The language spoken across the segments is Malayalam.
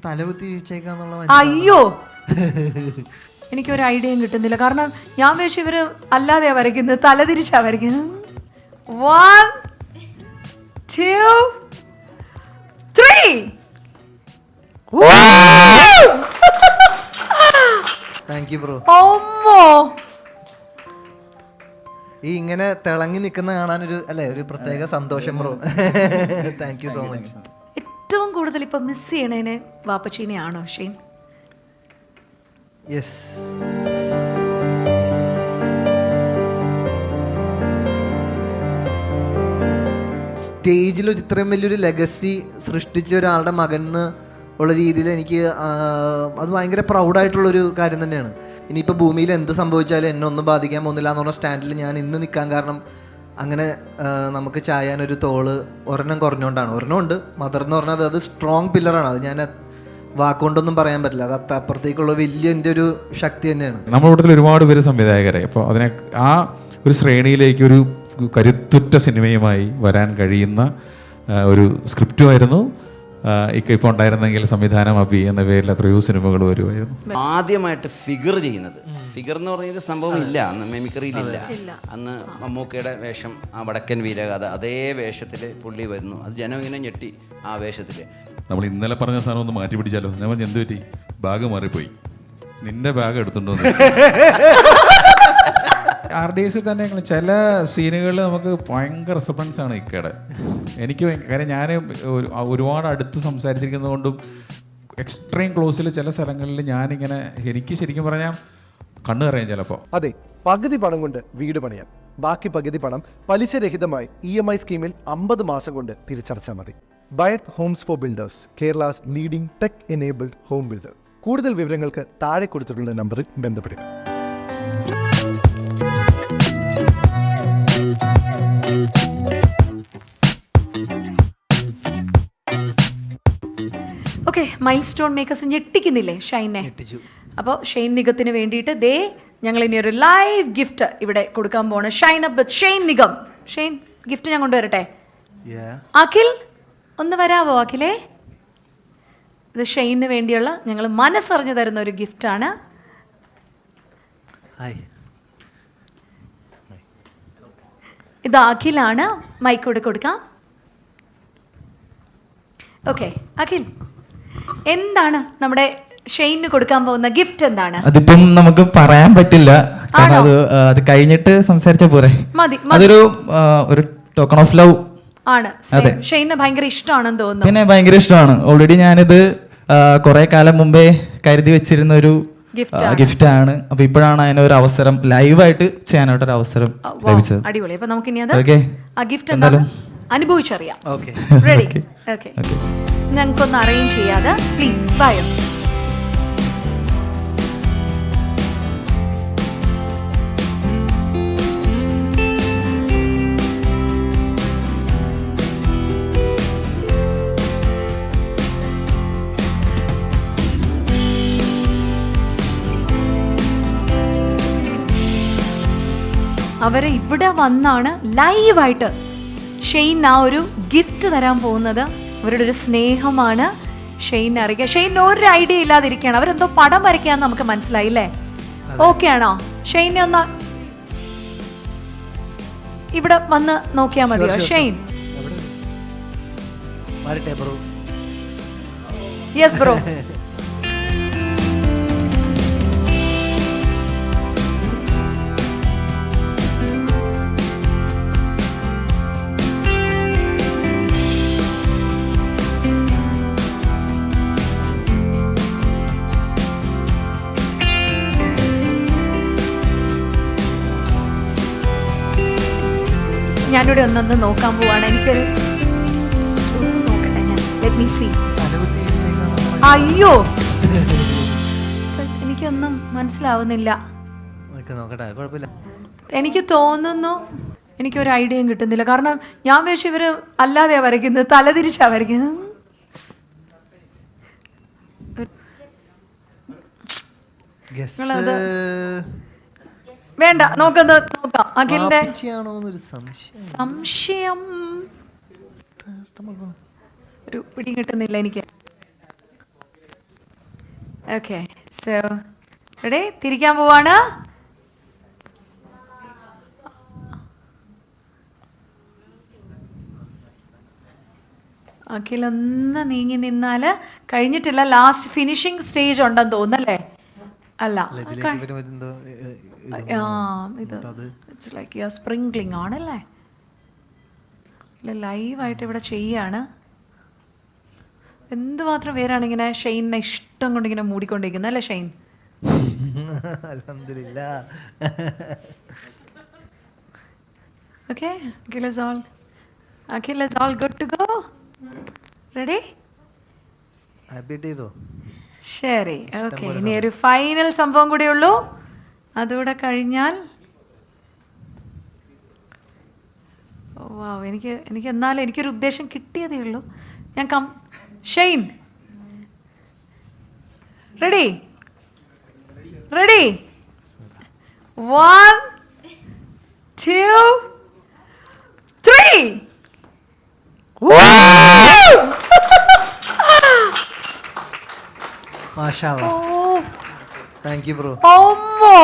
തലകുത്തി വെച്ചേക്കാന്നുള്ള അയ്യോ എനിക്കൊരു ഐഡിയയും കിട്ടുന്നില്ല. കാരണം ഞാൻ വേഷം ഇവര് അല്ലാതെയാ വരയ്ക്കുന്നത്, തലതിരിച്ചാ വരയ്ക്കുന്നത്. 1 2 3 താങ്ക് യു ബ്രോ. ഓമ്മോ ഈ ഇങ്ങനെ തിളങ്ങി നിൽക്കുന്ന കാണാനൊരു അല്ലേ ഒരു പ്രത്യേക സന്തോഷം bro. Thank you so much. ഏറ്റവും കൂടുതൽ ഇപ്പൊ മിസ് ചെയ്യണേനെ വാപ്പച്ചീനെയാണോ ഷെയ്ൻ? യെസ്. സ്റ്റേജിൽ ഇത്രയും വലിയൊരു ലെഗസി സൃഷ്ടിച്ച ഒരാളുടെ മകൻ ഉള്ള രീതിയിൽ എനിക്ക് അത് ഭയങ്കര പ്രൗഡായിട്ടുള്ളൊരു കാര്യം തന്നെയാണ്. ഇനിയിപ്പോൾ ഭൂമിയിൽ എന്ത് സംഭവിച്ചാലും എന്നെ ഒന്നും ബാധിക്കാൻ പോകുന്നില്ല എന്ന് പറഞ്ഞ സ്റ്റാൻഡിൽ ഞാൻ ഇന്ന് നിൽക്കാൻ കാരണം അങ്ങനെ നമുക്ക് ചായാനൊരു തോള് ഒരെണ്ണം കുറഞ്ഞുകൊണ്ടാണ്. ഒരെണ്ണം ഉണ്ട്, മദർ എന്ന് പറഞ്ഞാൽ അത് സ്ട്രോങ് പില്ലറാണ്. അത് ഞാൻ വാക്കുകൊണ്ടൊന്നും പറയാൻ പറ്റില്ല. അത് അപ്പുറത്തേക്കുള്ള വലിയ എൻ്റെ ഒരു ശക്തി തന്നെയാണ്. നമ്മുടെ കൂട്ടത്തിൽ ഒരുപാട് പേര് സംവിധായകരെ, അപ്പോൾ അതിനെ ആ ഒരു ശ്രേണിയിലേക്ക് ഒരു കരുത്തുറ്റ സിനിമയുമായി വരാൻ കഴിയുന്ന ഒരു സ്ക്രിപ്റ്റുമായിരുന്നു ഇപ്പോൾ ഉണ്ടായിരുന്നെങ്കിൽ സംവിധാനം അബി എന്ന പേരിൽ എത്രയോ സിനിമകൾ വരുമായിരുന്നു. ആദ്യമായിട്ട് ഫിഗർ ചെയ്യുന്നത്, ഫിഗർ എന്ന് പറഞ്ഞൊരു സംഭവം ഇല്ല അന്ന്, മെമിക്രിയിലില്ല. അന്ന് മമ്മൂക്കയുടെ വേഷം, ആ വടക്കൻ വീരഗാഥ, അതേ വേഷത്തിൽ പുള്ളി വരുന്നു. അത് ജനം ഇങ്ങനെ ഞെട്ടി ആ വേഷത്തിൽ. നമ്മൾ ഇന്നലെ പറഞ്ഞ സാധനം ഒന്ന് മാറ്റി പിടിച്ചാലോ? ഞാൻ പറഞ്ഞു എന്ത് പറ്റി? ബാഗ് മാറിപ്പോയി. നിന്റെ ബാഗ് എടുത്തുണ്ടോ? RDS തന്നെ ചില സീനുകളിൽ നമുക്ക് ഭയങ്കര റെസ്പോൺസ് ആണ് ഇക്കയുടെ. എനിക്ക് കാര്യം ഞാൻ ഒരുപാട് അടുത്ത് സംസാരിച്ചിരിക്കുന്നത് കൊണ്ടും എക്സ്ട്രീം ക്ലോസിൽ ചില സ്ഥലങ്ങളിൽ ഞാനിങ്ങനെ എനിക്ക് ശരിക്കും പറഞ്ഞാൽ കണ്ണു കറിയാം ചിലപ്പോൾ. അതെ, പകുതി പണം കൊണ്ട് വീട് പണിയാം, ബാക്കി പകുതി പണം പലിശരഹിതമായി EMI സ്കീമിൽ 50 മാസം കൊണ്ട് തിരിച്ചടച്ചാൽ മതി. ബയത് homes for builders, Kerala's leading tech enabled home builders. കൂടുതൽ വിവരങ്ങൾക്ക് താഴെ കൊടുത്തിട്ടുള്ള നമ്പറിൽ ബന്ധപ്പെടുക. ഓക്കെ, മൈൽ സ്റ്റോൺ മേക്കേഴ്സ് ഞെട്ടിക്കുന്നില്ലേ ഷൈനെ? അപ്പോൾ ഷെയ്ൻ നിഗത്തിന് വേണ്ടിയിട്ട് ദേ ഞങ്ങൾ ഇനി ഒരു ലൈവ് ഗിഫ്റ്റ് ഇവിടെ കൊടുക്കാൻ പോണ്. Shine up with Shane Nigam. Shane, gift ഞാൻ കൊണ്ടുവരട്ടെ? അഖിൽ ഒന്ന് വരാവോ അഖിലേ? ഇത് ഷെയ്നിന് വേണ്ടിയുള്ള ഞങ്ങൾ മനസ്സറിഞ്ഞു തരുന്ന ഒരു ഗിഫ്റ്റാണ്. ഇത് അഖിലാണ്. മൈക്കോട് കൊടുക്കാം. ഓക്കെ അഖിൽ, എന്താണ് നമ്മുടെ ഷെയ്നിന് കൊടുക്കാൻ പോകുന്ന ഗിഫ്റ്റ്? എന്താണ്? അതിപ്പം നമുക്ക് പറയാൻ പറ്റില്ല, കാരണം അത് കഴിഞ്ഞിട്ട് സംസാരിച്ച പോരെ. മതി. അതൊരു ഒരു ടോക്കൺ ഓഫ് ലവ് ആണ്. ഷെയ്നിന് ഭയങ്കര ഇഷ്ടമാണെന്ന് തോന്നുന്നു. പിന്നെ ഭയങ്കര ഇഷ്ടമാണ്. ഓൾറെഡി ഞാനിത് കുറെ കാലം മുമ്പേ കരുതി വെച്ചിരുന്ന ഒരു ഗിഫ്റ്റ് ആണ്. അപ്പൊ ഇപ്പോഴാണ് അതിനൊരു അവസരം ലൈവായിട്ട് ചെയ്യാനായിട്ടൊരു അവസരം ലഭിച്ചത്. അടിപൊളി. അപ്പൊ നമുക്കിനി അത് ആ ഗിഫ്റ്റ് എന്തായാലും അനുഭവിച്ചറിയാം. റെഡി? ഓക്കെ, ഞങ്ങൾക്കൊന്ന് അറേഞ്ച് ചെയ്യാതെ പ്ലീസ്. ബയോ അവരെ ഇവിടെ വന്നാണ് ലൈവായിട്ട് ഷെയ്ൻ ആ ഒരു ഗിഫ്റ്റ് തരാൻ പോകുന്നത്. അവരുടെ ഒരു സ്നേഹമാണ് ഷെയ്ൻ അറിയിക്കുക. ഷെയ്ൻ ഒരു ഐഡിയ ഇല്ലാതിരിക്കുകയാണ്. അവരെന്തോ പടം വരയ്ക്കാന്ന് നമുക്ക് മനസ്സിലായില്ലേ? ഓക്കെ ആണോ? ഷെയ്നെ ഒന്ന് ഇവിടെ വന്ന് നോക്കിയാൽ മതിയോ ഷെയ്ൻ? Yes bro. ഞാനിവിടെ ഒന്നൊന്ന് നോക്കാൻ പോവാണ്. എനിക്കൊരു നോക്കട്ടെ ഞാൻ. Let me see. അയ്യോ, എനിക്കൊന്നും മനസ്സിലാവുന്നില്ല. എനിക്ക് തോന്നുന്നു എനിക്കൊരു ഐഡിയയും കിട്ടുന്നില്ല. കാരണം ഞാൻ വേഷം ഇവര് അല്ലാതെയാ വരയ്ക്കുന്നത്, തലതിരിച്ചാ വരയ്ക്കുന്നത്. വേണ്ട, നോക്കാം. അഖിലിന്റെ സംശയം ഒരു പിടി കിട്ടുന്നില്ല എനിക്ക്. ഓക്കെ സോ റെഡി, തിരിക്കാൻ പോവാണ്. അഖിലൊന്ന് നീങ്ങി നിന്നാല് കഴിഞ്ഞിട്ടില്ല, ലാസ്റ്റ് ഫിനിഷിംഗ് സ്റ്റേജ് ഉണ്ടെന്ന് തോന്നുന്നല്ലേ? അല്ല ഇത് it's like you are sprinkling ആണല്ലേ? ഇല്ല, ലൈവായിട്ട് ഇവിടെ ചെയ്യാണ്. എന്തുമാത്രം പേരാണ് ഇങ്ങനെ ഷെയ്നെ ഇഷ്ടം കൊണ്ട് ഇങ്ങനെ മൂടിക്കൊണ്ടിരിക്കുന്നത് അല്ലേ ഷെയ്ൻ? അൽഹംദുലില്ലാ. Okay, Akhil is all good to go. Ready? Happy ചെയ്തോ? ശരി, ഓക്കെ. ഇനി ഒരു ഫൈനൽ സംഭവം കൂടെ ഉള്ളൂ, അതുകൂടെ കഴിഞ്ഞാൽ എനിക്ക് എന്നാലും എനിക്കൊരു ഉദ്ദേശം കിട്ടിയതേ ഉള്ളൂ. ഞാൻ ഷെയ്ൻ റെഡി? 1 2 3. മാഷാഅല്ലാ. Thank you bro. അമ്മോ,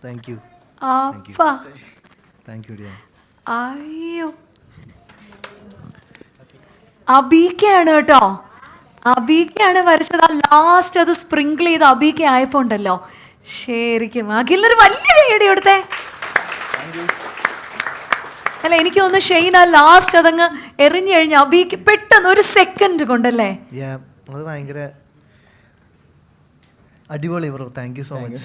താങ്ക് യു. അപ്പ താങ്ക് യു ഡിയർ. അയ്യോ, അബീക്കയാണ് കേട്ടോ, അബീക്കയാണ് വരച്ചത്. ആ ലാസ്റ്റ് അത് സ്പ്രിങ്കിൾ ചെയ്ത് അബീക്ക ആയപ്പോ ഉണ്ടല്ലോ, ശരിക്കും അഖിലിനൊരു വലിയ പേടി കൊടുത്തേ. അല്ല, എനിക്ക് തോന്നുന്നു ഷെയ്ൻ ആ ലാസ്റ്റ് അതങ്ങ് എറിഞ്ഞു കഴിഞ്ഞ അബീക്ക് പെട്ടെന്ന് ഒരു സെക്കൻഡ് കൊണ്ടല്ലേ. അത് ഭയങ്കര അടിപൊളി bro, thank you so much.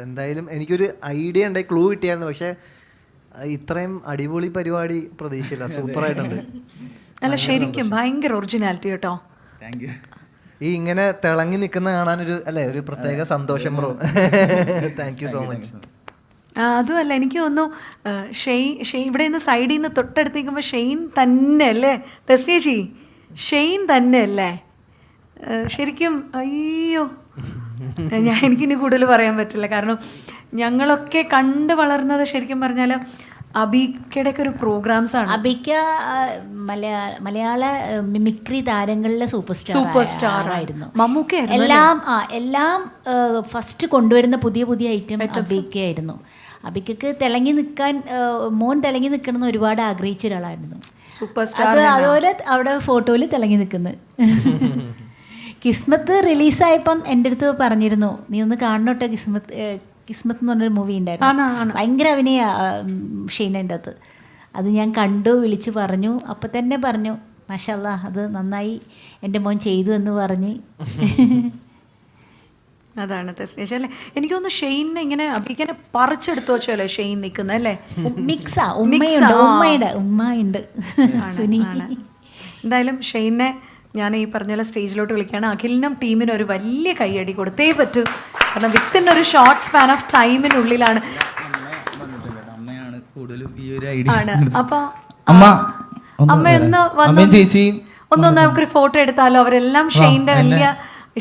എന്തായാലും എനിക്കൊരു ഐഡിയ ഉണ്ടായി, ക്ലൂ കിട്ടിയായിരുന്നു, പക്ഷെ ഇത്രയും അടിപൊളി പരിപാടി പ്രതീക്ഷയില്ല. സൂപ്പറായിട്ടുണ്ട്. അല്ല ശരിക്കും ഭയങ്കര ഒറിജിനാലിറ്റി കേട്ടോ. ഈ ഇങ്ങനെ തിളങ്ങി നിൽക്കുന്ന കാണാനൊരു അല്ലേ ഒരു പ്രത്യേക സന്തോഷം bro. Thank you so much. അതുമല്ല, എനിക്ക് തോന്നുന്നു ഷെയ്ൻ ഇവിടെ നിന്ന് സൈഡിൽ നിന്ന് തൊട്ടടുത്തേക്കുമ്പോൾ ഷെയ്ൻ തന്നെ അല്ലേ തെസ്നേച്ചി? ഷെയ്ൻ തന്നെ അല്ലേ ശരിക്കും? അയ്യോ, എനിക്കിനി കൂടുതൽ പറയാൻ പറ്റില്ല, കാരണം ഞങ്ങളൊക്കെ കണ്ട് വളർന്നത് ശരിക്കും പറഞ്ഞാൽ അബീക്കയുടെ ഒക്കെ ഒരു പ്രോഗ്രാംസ് ആണ്. അബിക്ക മലയാള മിമിക്രി താരങ്ങളിലെ സൂപ്പർ സ്റ്റാർ ആയിരുന്നു. മമ്മൂക്ക എല്ലാം ഫസ്റ്റ് കൊണ്ടുവരുന്ന പുതിയ ഐറ്റം അബിക്കയായിരുന്നു. അബിക്കക്ക് മോൻ തിളങ്ങി നിൽക്കണമെന്ന് ഒരുപാട് ആഗ്രഹിച്ച ഒരാളായിരുന്നു. Super star. അതുപോലെ അവിടെ ഫോട്ടോയിൽ തിളങ്ങി നിൽക്കുന്നത്. കിസ്മത്ത് റിലീസായപ്പം എൻ്റെ അടുത്ത് പറഞ്ഞിരുന്നു, നീ ഒന്ന് കാണണോട്ടെ കിസ്മത്ത് എന്ന് പറഞ്ഞൊരു മൂവി ഉണ്ടായിരുന്നു, ഭയങ്കര അഭിനയ ഷെയ്നൻ്റെ അകത്ത്. അത് ഞാൻ കണ്ടു, വിളിച്ചു പറഞ്ഞു. അപ്പം തന്നെ പറഞ്ഞു, മാഷാല്ലാ അത് നന്നായി എൻ്റെ മോൻ ചെയ്തു എന്ന് പറഞ്ഞ്. അതാണ് തെസ്നേഷ് അല്ലേ? എനിക്ക് തോന്നുന്നു ഷെയ്നെ ഇങ്ങനെ അബിക്കനെ പറിച്ചെടുത്തു വെച്ചല്ലേ ഷെയ്ൻ നിൽക്കുന്നത് അല്ലേ? ഉമ്മയുണ്ട്. എന്തായാലും ഷെയ്നെ ഞാൻ ഈ പറഞ്ഞ സ്റ്റേജിലോട്ട് വിളിക്കുകയാണ്. അഖിലിനും ടീമിനും ഒരു വലിയ കൈയടി കൊടുത്തേ പറ്റൂ, കാരണം വിത്തിൻ ഒരു ഷോർട്ട് സ്പാൻ ഓഫ് ടൈമിനുള്ളിലാണ്. അപ്പൊ അമ്മ ഒന്ന് നമുക്കൊരു ഫോട്ടോ എടുത്താലോ? അവരെല്ലാം ഷെയ്ന്റെ വലിയ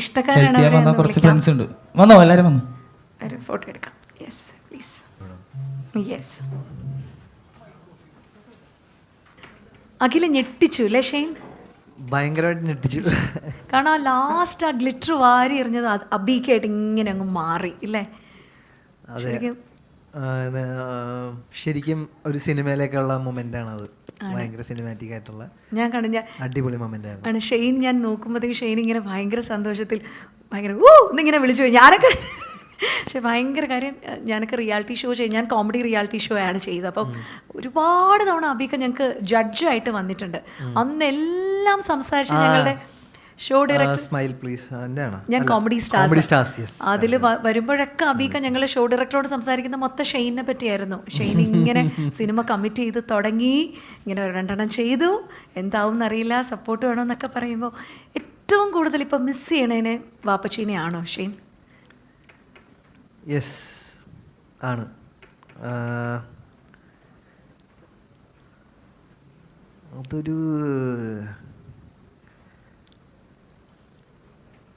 ഇഷ്ടക്കാരാണ്. കുറച്ച് ഫ്രണ്ട്സ് ഉണ്ട്, വന്നോ എല്ലാരും വന്നു, ഒരു ഫോട്ടോ എടുക്കാം. Yes please. യെസ്, അഖില ഞെട്ടിച്ചു അല്ലേ ഷെയ്ൻ? ഭയങ്കരമായിട്ട് ഞെട്ടിച്ചു. കാരണം ലാസ്റ്റ് ആ ഗ്ലിറ്റർ വാരി എറിഞ്ഞത് അബീക്കായിട്ട് ഇങ്ങനെ അങ്ങ് മാറി ഇല്ലേ? ശരിക്കും ഒരു സിനിമയിലേക്കുള്ള മൊമെന്റ് ആണ് അത്. ഭയങ്കര സിനിമാറ്റിക് ആയിട്ടുള്ള ഞാൻ കണ്ട അടിപൊളി മൊമെന്റ് ആണ്. ഷെയ്ൻ ഞാൻ നോക്കുമ്പോഴത്തേക്ക് ഷെയ്ൻ ഇങ്ങനെ ഭയങ്കര സന്തോഷത്തിൽ ഭയങ്കര എന്നിങ്ങനെ വിളിച്ചു പോയി. ഞാനൊക്കെ പക്ഷെ ഭയങ്കര കാര്യം, ഞാനൊക്കെ റിയാലിറ്റി ഷോ ഞാൻ കോമഡി റിയാലിറ്റി ഷോ ആണ് ചെയ്തത്. അപ്പം ഒരുപാട് തവണ അബീക്ക ഞങ്ങൾക്ക് ജഡ്ജായിട്ട് വന്നിട്ടുണ്ട്. അന്ന് എല്ലാം സംസാരിച്ച് ഞങ്ങളുടെ ഷോ ഡയറക്ടർ, ഞാൻ കോമഡി സ്റ്റാർസ്, അതിൽ വരുമ്പോഴൊക്കെ അബീക്ക ഞങ്ങൾ ഷോ ഡയറക്ടറോട് സംസാരിക്കുന്ന മൊത്തം ഷെയ്നെ പറ്റിയായിരുന്നു. ഷെയ്ൻ ഇങ്ങനെ സിനിമ കമ്മിറ്റ് ചെയ്ത് തുടങ്ങി, ഇങ്ങനെ ഒരു 2 ചെയ്തു, എന്താവും എന്നറിയില്ല, സപ്പോർട്ട് വേണമെന്നൊക്കെ പറയുമ്പോൾ ഏറ്റവും കൂടുതൽ ഇപ്പം മിസ് ചെയ്യണേനെ വാപ്പച്ചീനെ ആണോ ഷെയ്ൻ? യെസ് ആണ്. അതൊരു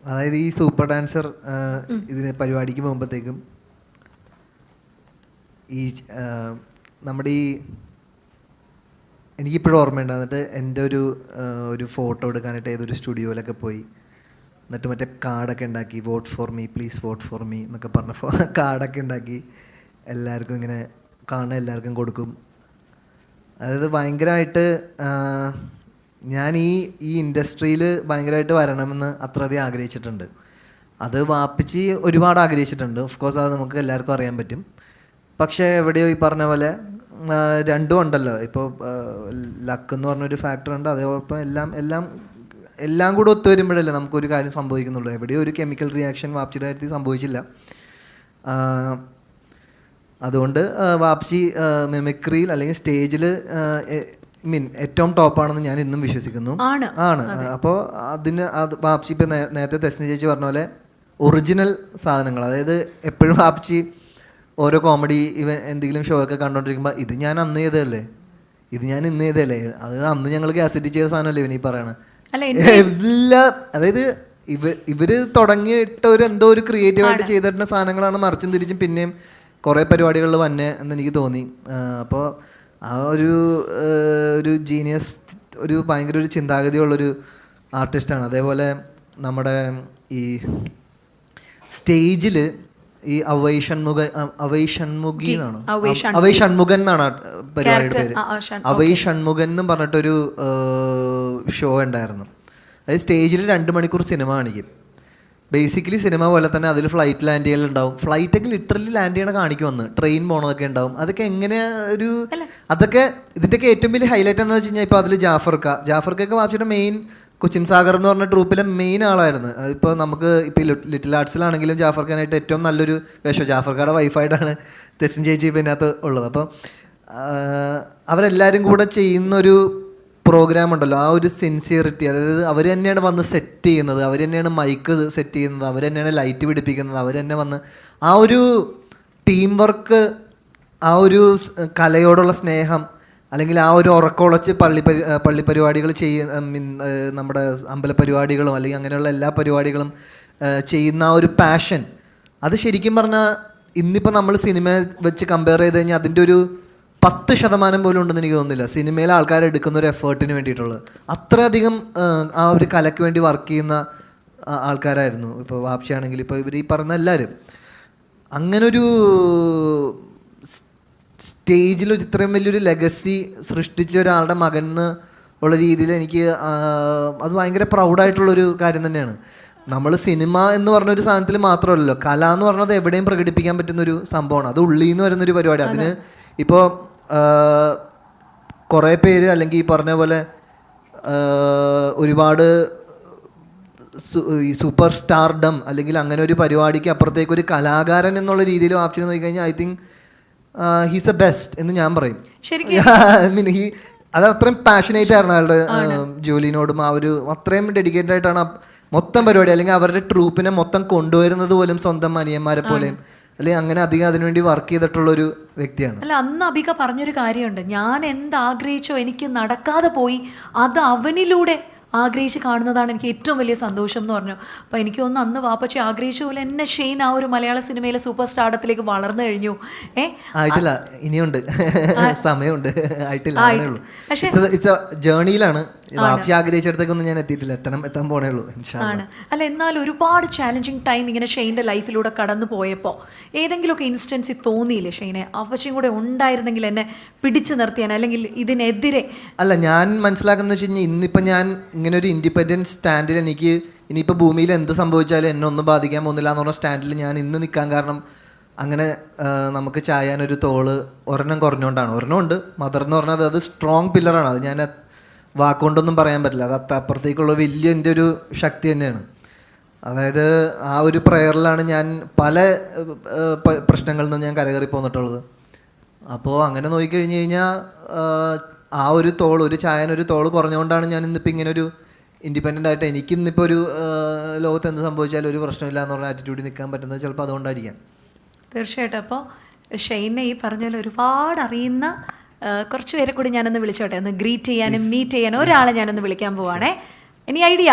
അതായത് ഈ സൂപ്പർ ഡാൻസർ ഇതിന് പരിപാടിക്ക് പോകുമ്പോഴത്തേക്കും ഈ നമ്മുടെ ഈ എനിക്കിപ്പോഴും ഓർമ്മയുണ്ട്. എന്നിട്ട് എൻ്റെ ഒരു ഫോട്ടോ എടുക്കാനായിട്ട് ഏതൊരു സ്റ്റുഡിയോയിലൊക്കെ പോയി, എന്നിട്ട് മറ്റേ കാർഡൊക്കെ ഉണ്ടാക്കി, vote for me please vote for me എന്നൊക്കെ പറഞ്ഞ കാർഡൊക്കെ ഉണ്ടാക്കി എല്ലാവർക്കും ഇങ്ങനെ കാണുന്ന എല്ലാവർക്കും കൊടുക്കും. അതായത് ഭയങ്കരമായിട്ട് ഞാൻ ഈ ഇൻഡസ്ട്രിയിൽ ഭയങ്കരമായിട്ട് വരണമെന്ന് അത്രയധികം ആഗ്രഹിച്ചിട്ടുണ്ട്. അത് വാപ്പിച്ച് ഒരുപാട് ആഗ്രഹിച്ചിട്ടുണ്ട്. ഓഫ് കോഴ്സ് അത് നമുക്ക് എല്ലാവർക്കും അറിയാൻ പറ്റും. പക്ഷേ എവിടെയോ ഈ പറഞ്ഞ പോലെ രണ്ടും ഉണ്ടല്ലോ. ഇപ്പോൾ ലക്ക് എന്ന് പറഞ്ഞൊരു ഫാക്ടർ ഉണ്ട്, അതേപോലെ എല്ലാം കൂടെ ഒത്തു വരുമ്പോഴല്ലേ നമുക്കൊരു കാര്യം സംഭവിക്കുന്നുള്ളൂ. എവിടെയോ ഒരു കെമിക്കൽ റിയാക്ഷൻ വാപ്സിയുടെ കാര്യത്തിൽ സംഭവിച്ചില്ല. അതുകൊണ്ട് വാപ്സി മിമിക്രിയിൽ അല്ലെങ്കിൽ സ്റ്റേജിൽ ഏറ്റവും ടോപ്പാണെന്ന് ഞാൻ ഇന്നും വിശ്വസിക്കുന്നു. ആണ്. അപ്പോൾ വാപ്സി ഇപ്പം നേരത്തെ തെസ്നി ചേച്ചി പറഞ്ഞ പോലെ ഒറിജിനൽ സാധനങ്ങൾ, അതായത് എപ്പോഴും വാപ്സി ഓരോ കോമഡി എന്തെങ്കിലും ഷോ ഒക്കെ കണ്ടോണ്ടിരിക്കുമ്പോൾ ഇത് ഞാൻ അന്ന് ചെയ്തതല്ലേ, ഇത് ഞാൻ ഇന്ന് ചെയ്തതല്ലേ, അത് അന്ന് ഞങ്ങൾ കാസറ്റ് ചെയ്ത സാധനമല്ലേ ഇവനീ പറയണത്. അതായത് ഇവര് തുടങ്ങിയിട്ട എന്തോ ഒരു ക്രിയേറ്റീവായിട്ട് ചെയ്തിട്ടുള്ള സാധനങ്ങളാണ് മറിച്ചും തിരിച്ചും പിന്നെയും കുറേ പരിപാടികളിൽ വന്നെ എന്ന് എനിക്ക് തോന്നി. അപ്പോൾ ആ ഒരു ജീനിയസ്, ഒരു ഭയങ്കര ഒരു ചിന്താഗതിയുള്ളൊരു ആർട്ടിസ്റ്റാണ്. അതേപോലെ നമ്മുടെ ഈ സ്റ്റേജിൽ ഈ അവൈ ഷൺമുഖി എന്നാണ്, അവൈ ഷൺമുഖൻ എന്നാണ് പരിപാടിയുടെ പേര്. അവൈ ഷൺമുഖൻ എന്നും പറഞ്ഞിട്ടൊരു ഷോ ഉണ്ടായിരുന്നു. അതായത് സ്റ്റേജിൽ 2 മണിക്കൂർ സിനിമ കാണിക്കും. ബേസിക്കലി സിനിമ പോലെ തന്നെ അതിൽ ഫ്ലൈറ്റ് ലാൻഡ് ചെയ്യലുണ്ടാവും. ഫ്ലൈറ്റൊക്കെ ലിറ്ററലി ലാൻഡ് ചെയ്യണ കാണിക്കുമെന്ന്, ട്രെയിൻ പോണതൊക്കെ ഉണ്ടാവും. അതൊക്കെ എങ്ങനെ അതൊക്കെ ഇതിൻ്റെയൊക്കെ ഏറ്റവും വലിയ ഹൈലൈറ്റ് എന്ന് വെച്ച് കഴിഞ്ഞാൽ ഇപ്പോൾ അതിൽ ജാഫർക്കൊക്കെ വാപ്സിയുടെ മെയിൻ കൊച്ചിൻ സാഗർ എന്ന് പറഞ്ഞ ട്രൂപ്പിലെ മെയിൻ ആളായിരുന്നു. ഇപ്പോൾ നമുക്ക് ഇപ്പോൾ ലിറ്റിൽ ആർട്സിലാണെങ്കിലും ജാഫർ ഖാനായിട്ട് ഏറ്റവും നല്ലൊരു വേഷം ജാഫർ ഖായുടെ വൈഫായിട്ടാണ് തെസ്നി ചേച്ചി ഇപ്പം ഇതിനകത്ത് ഉള്ളത്. അപ്പോൾ അവരെല്ലാവരും കൂടെ ചെയ്യുന്നൊരു പ്രോഗ്രാം ഉണ്ടല്ലോ, ആ ഒരു സിൻസിയറിറ്റി, അതായത് അവർ തന്നെയാണ് വന്ന് സെറ്റ് ചെയ്യുന്നത്, അവർ തന്നെയാണ് മൈക്ക് സെറ്റ് ചെയ്യുന്നത്, അവർ തന്നെയാണ് ലൈറ്റ് പിടിപ്പിക്കുന്നത്, അവർ തന്നെ വന്ന് ആ ഒരു ടീം വർക്ക്, ആ ഒരു കലയോടുള്ള സ്നേഹം, അല്ലെങ്കിൽ ആ ഒരു ഉറക്കമുളച്ച് പള്ളി പരിപാടികൾ നമ്മുടെ അമ്പലപരിപാടികളും അല്ലെങ്കിൽ അങ്ങനെയുള്ള എല്ലാ പരിപാടികളും ചെയ്യുന്ന ആ ഒരു പാഷൻ, അത് ശരിക്കും പറഞ്ഞാൽ ഇന്നിപ്പോൾ നമ്മൾ സിനിമ വെച്ച് കമ്പയർ ചെയ്ത് കഴിഞ്ഞാൽ അതിൻ്റെ ഒരു 10% പോലും ഉണ്ടെന്ന് എനിക്ക് തോന്നുന്നില്ല. സിനിമയിലെ ആൾക്കാർ എടുക്കുന്ന ഒരു എഫേർട്ടിന് വേണ്ടിയിട്ടുള്ളത് അത്രയധികം ആ ഒരു കലയ്ക്ക് വേണ്ടി വർക്ക് ചെയ്യുന്ന ആൾക്കാരായിരുന്നു. ഇപ്പോൾ വാപ്സി ആണെങ്കിൽ ഇപ്പോൾ ഇവർ ഈ പറഞ്ഞ എല്ലാവരും അങ്ങനൊരു സ്റ്റേജിൽ ഇത്രയും വലിയൊരു ലെഗസി സൃഷ്ടിച്ച ഒരാളുടെ മകന് ഉള്ള രീതിയിൽ എനിക്ക് അത് ഭയങ്കര പ്രൗഡായിട്ടുള്ളൊരു കാര്യം തന്നെയാണ്. നമ്മൾ സിനിമ എന്ന് പറഞ്ഞൊരു സാധനത്തിൽ മാത്രമല്ലല്ലോ, കല എന്ന് പറഞ്ഞത് എവിടെയും പ്രകടിപ്പിക്കാൻ പറ്റുന്നൊരു സംഭവമാണ്. അത് ഉള്ളിൽ നിന്ന് വരുന്നൊരു പരിപാടി. അതിന് ഇപ്പോൾ കുറേ പേര് അല്ലെങ്കിൽ ഈ പറഞ്ഞ പോലെ ഒരുപാട് ഈ സൂപ്പർ സ്റ്റാർഡം അല്ലെങ്കിൽ അങ്ങനെ ഒരു പരിപാടിക്ക് അപ്പുറത്തേക്ക് ഒരു കലാകാരൻ എന്നുള്ള രീതിയിൽ വാപ്സിനെ നോക്കിക്കഴിഞ്ഞാൽ I think he's A best എന്ന് ഞാൻ പറയും. മീൻ അത് അത്രയും പാഷനേറ്റ് ആയിരുന്നു അയാളുടെ ജോലിനോടും. ആ ഒരു അത്രയും ഡെഡിക്കേറ്റഡ് ആയിട്ടാണ് മൊത്തം പരിപാടി, അല്ലെങ്കിൽ അവരുടെ ട്രൂപ്പിനെ മൊത്തം കൊണ്ടുവരുന്നത് പോലും സ്വന്തം അനിയന്മാരെ പോലെയും, അല്ലെങ്കിൽ അങ്ങനെ അധികം അതിനുവേണ്ടി വർക്ക് ചെയ്തിട്ടുള്ളൊരു വ്യക്തിയാണ്. അല്ല, അന്ന് അബിക പറഞ്ഞൊരു കാര്യമുണ്ട്, ഞാൻ എന്താഗ്രഹിച്ചോ എനിക്ക് നടക്കാതെ പോയി, അത് അവനിലൂടെ ആഗ്രഹിച്ച് കാണുന്നതാണ് എനിക്ക് ഏറ്റവും വലിയ സന്തോഷം എന്ന് പറഞ്ഞു. അപ്പോൾ എനിക്ക് തോന്നുന്നു അന്ന് വാപ്പച്ചി ആഗ്രഹിച്ച പോലെ എന്നെ ഷെയ്ൻ ആ ഒരു മലയാള സിനിമയിലെ സൂപ്പർ സ്റ്റാർഡത്തിലേക്ക് വളർന്നു കഴിഞ്ഞു. ആയിട്ടില്ല, ഇനിയുണ്ട്, സമയമുണ്ട്, ആയിട്ടില്ല, ജേർണിയിലാണ്. വാപ്പി ആഗ്രഹിച്ചിടത്തേക്കൊന്നും ഞാൻ എത്തിയിട്ടില്ല, എത്താൻ പോണേ ഉള്ളൂ. ആണ്. അല്ല, എന്നാൽ ഒരുപാട് ചാലഞ്ചിങ് ടൈം ഇങ്ങനെ ഷെയ്ൻ്റെ ലൈഫിലൂടെ കടന്നു പോയപ്പോൾ ഏതെങ്കിലുമൊക്കെ ഇൻസ്റ്റൻസിൽ തോന്നിയില്ലേ ഷെയ്നെ അവശയും കൂടെ ഉണ്ടായിരുന്നെങ്കിൽ എന്നെ പിടിച്ചു നിർത്തിയാൻ, അല്ലെങ്കിൽ ഇതിനെതിരെ? അല്ല, ഞാൻ മനസ്സിലാക്കുന്ന വെച്ച് കഴിഞ്ഞാൽ ഇന്നിപ്പോൾ ഞാൻ ഇങ്ങനെ ഒരു ഇൻഡിപെൻഡൻറ്റ് സ്റ്റാൻഡിൽ എനിക്ക് ഇനിയിപ്പോൾ ഭൂമിയിൽ എന്ത് സംഭവിച്ചാലും എന്നെ ഒന്നും ബാധിക്കാൻ പോകുന്നില്ല എന്ന് പറഞ്ഞ സ്റ്റാൻഡിൽ ഞാൻ ഇന്ന് നിൽക്കാൻ കാരണം അങ്ങനെ നമുക്ക് ചായാനൊരു തോള് ഒരെണ്ണം കുറഞ്ഞുകൊണ്ടാണ്. ഒരെണ്ണം ഉണ്ട്, മദർ എന്ന് പറഞ്ഞാൽ അത് സ്ട്രോങ് പില്ലറാണ്. അത് ഞാൻ വാക്കുകൊണ്ടൊന്നും പറയാൻ പറ്റില്ല. അത് അപ്പുറത്തേക്കുള്ള വലിയ എൻ്റെ ഒരു ശക്തി തന്നെയാണ്. അതായത് ആ ഒരു പ്രയറിലാണ് ഞാൻ പല പ്രശ്നങ്ങളിൽ നിന്ന് ഞാൻ കരകയറി പോന്നിട്ടുള്ളത്. അപ്പോൾ അങ്ങനെ നോക്കിക്കഴിഞ്ഞ് കഴിഞ്ഞാൽ ആ ഒരു തോൾ, ഒരു ചായനൊരു തോൾ കുറഞ്ഞുകൊണ്ടാണ് ഞാൻ ഇന്നിപ്പോൾ ഇങ്ങനെ ഒരു ഇൻഡിപെൻഡൻ്റ് ആയിട്ട് എനിക്ക് ഇന്നിപ്പോൾ ഒരു ലോകത്ത് എന്ത് സംഭവിച്ചാലും ഒരു പ്രശ്നമില്ല എന്ന് പറഞ്ഞ ആറ്റിറ്റ്യൂഡിൽ നിൽക്കാൻ പറ്റുന്നത് ചിലപ്പോൾ അതുകൊണ്ടായിരിക്കാം. തീർച്ചയായിട്ടും. അപ്പോൾ ഷെയ്നെ ഈ പറഞ്ഞ പോലെ ഒരുപാട് അറിയുന്ന കുറച്ച് പേരെ കൂടി ഞാനൊന്ന് വിളിച്ചോട്ടെ, ഒന്ന് ഗ്രീറ്റ് ചെയ്യാനും മീറ്റ് ചെയ്യാനും ഒരാളെ ഞാനൊന്ന് വിളിക്കാൻ പോവാണേ. Any idea?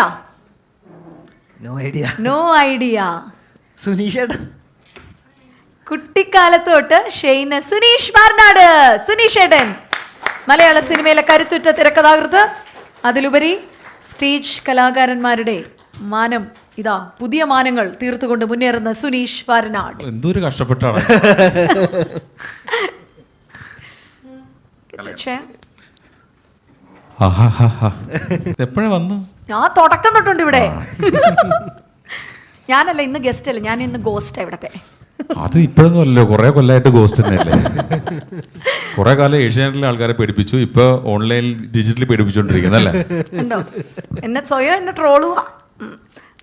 No idea. സുനീഷേട്ടാ, കുട്ടിക്കാലത്തോട്ട് ഷെയ്ന് സുനീഷ് മാർനാട്. സുനീഷ് ഏട്ടൻ മലയാള സിനിമയിലെ കരുത്തുറ്റ തിരക്കഥാകൃത്ത്, അതിലുപരി സ്റ്റേജ് കലാകാരന്മാരുടെ മാനം, ഇതാ പുതിയ മാനങ്ങൾ തീർത്തുകൊണ്ട് മുന്നേറുന്ന സുനീഷ് വാരനാട്. എന്തൊരു കഷ്ടപ്പെട്ടാണ്. എപ്പോഴാ വന്നു? ഞാൻ തുടക്കം തൊട്ടുണ്ട് ഇവിടെ. ഞാനല്ല ഇന്ന് ഗസ്റ്റ് അല്ല, ഞാൻ ഇന്ന് ഗോസ്റ്റ് ഇവിടത്തെ. അത് ഇപ്പോഴൊന്നും അല്ലല്ലോ, കുറെ കൊല്ലമായിട്ട് ഗോസ്റ്റ് തന്നെയല്ലേ. കുറെ കാലം ഏഷ്യാനെറ്റിലെ ആൾക്കാരെ പേടിപ്പിച്ചു, ഇപ്പൊ ഓൺലൈൻ ഡിജിറ്റലി പേടിപ്പിച്ചോണ്ടിരിക്കുന്നല്ലേ. ഉണ്ടോ? സ്വയം എന്നെ ട്രോളുവാ.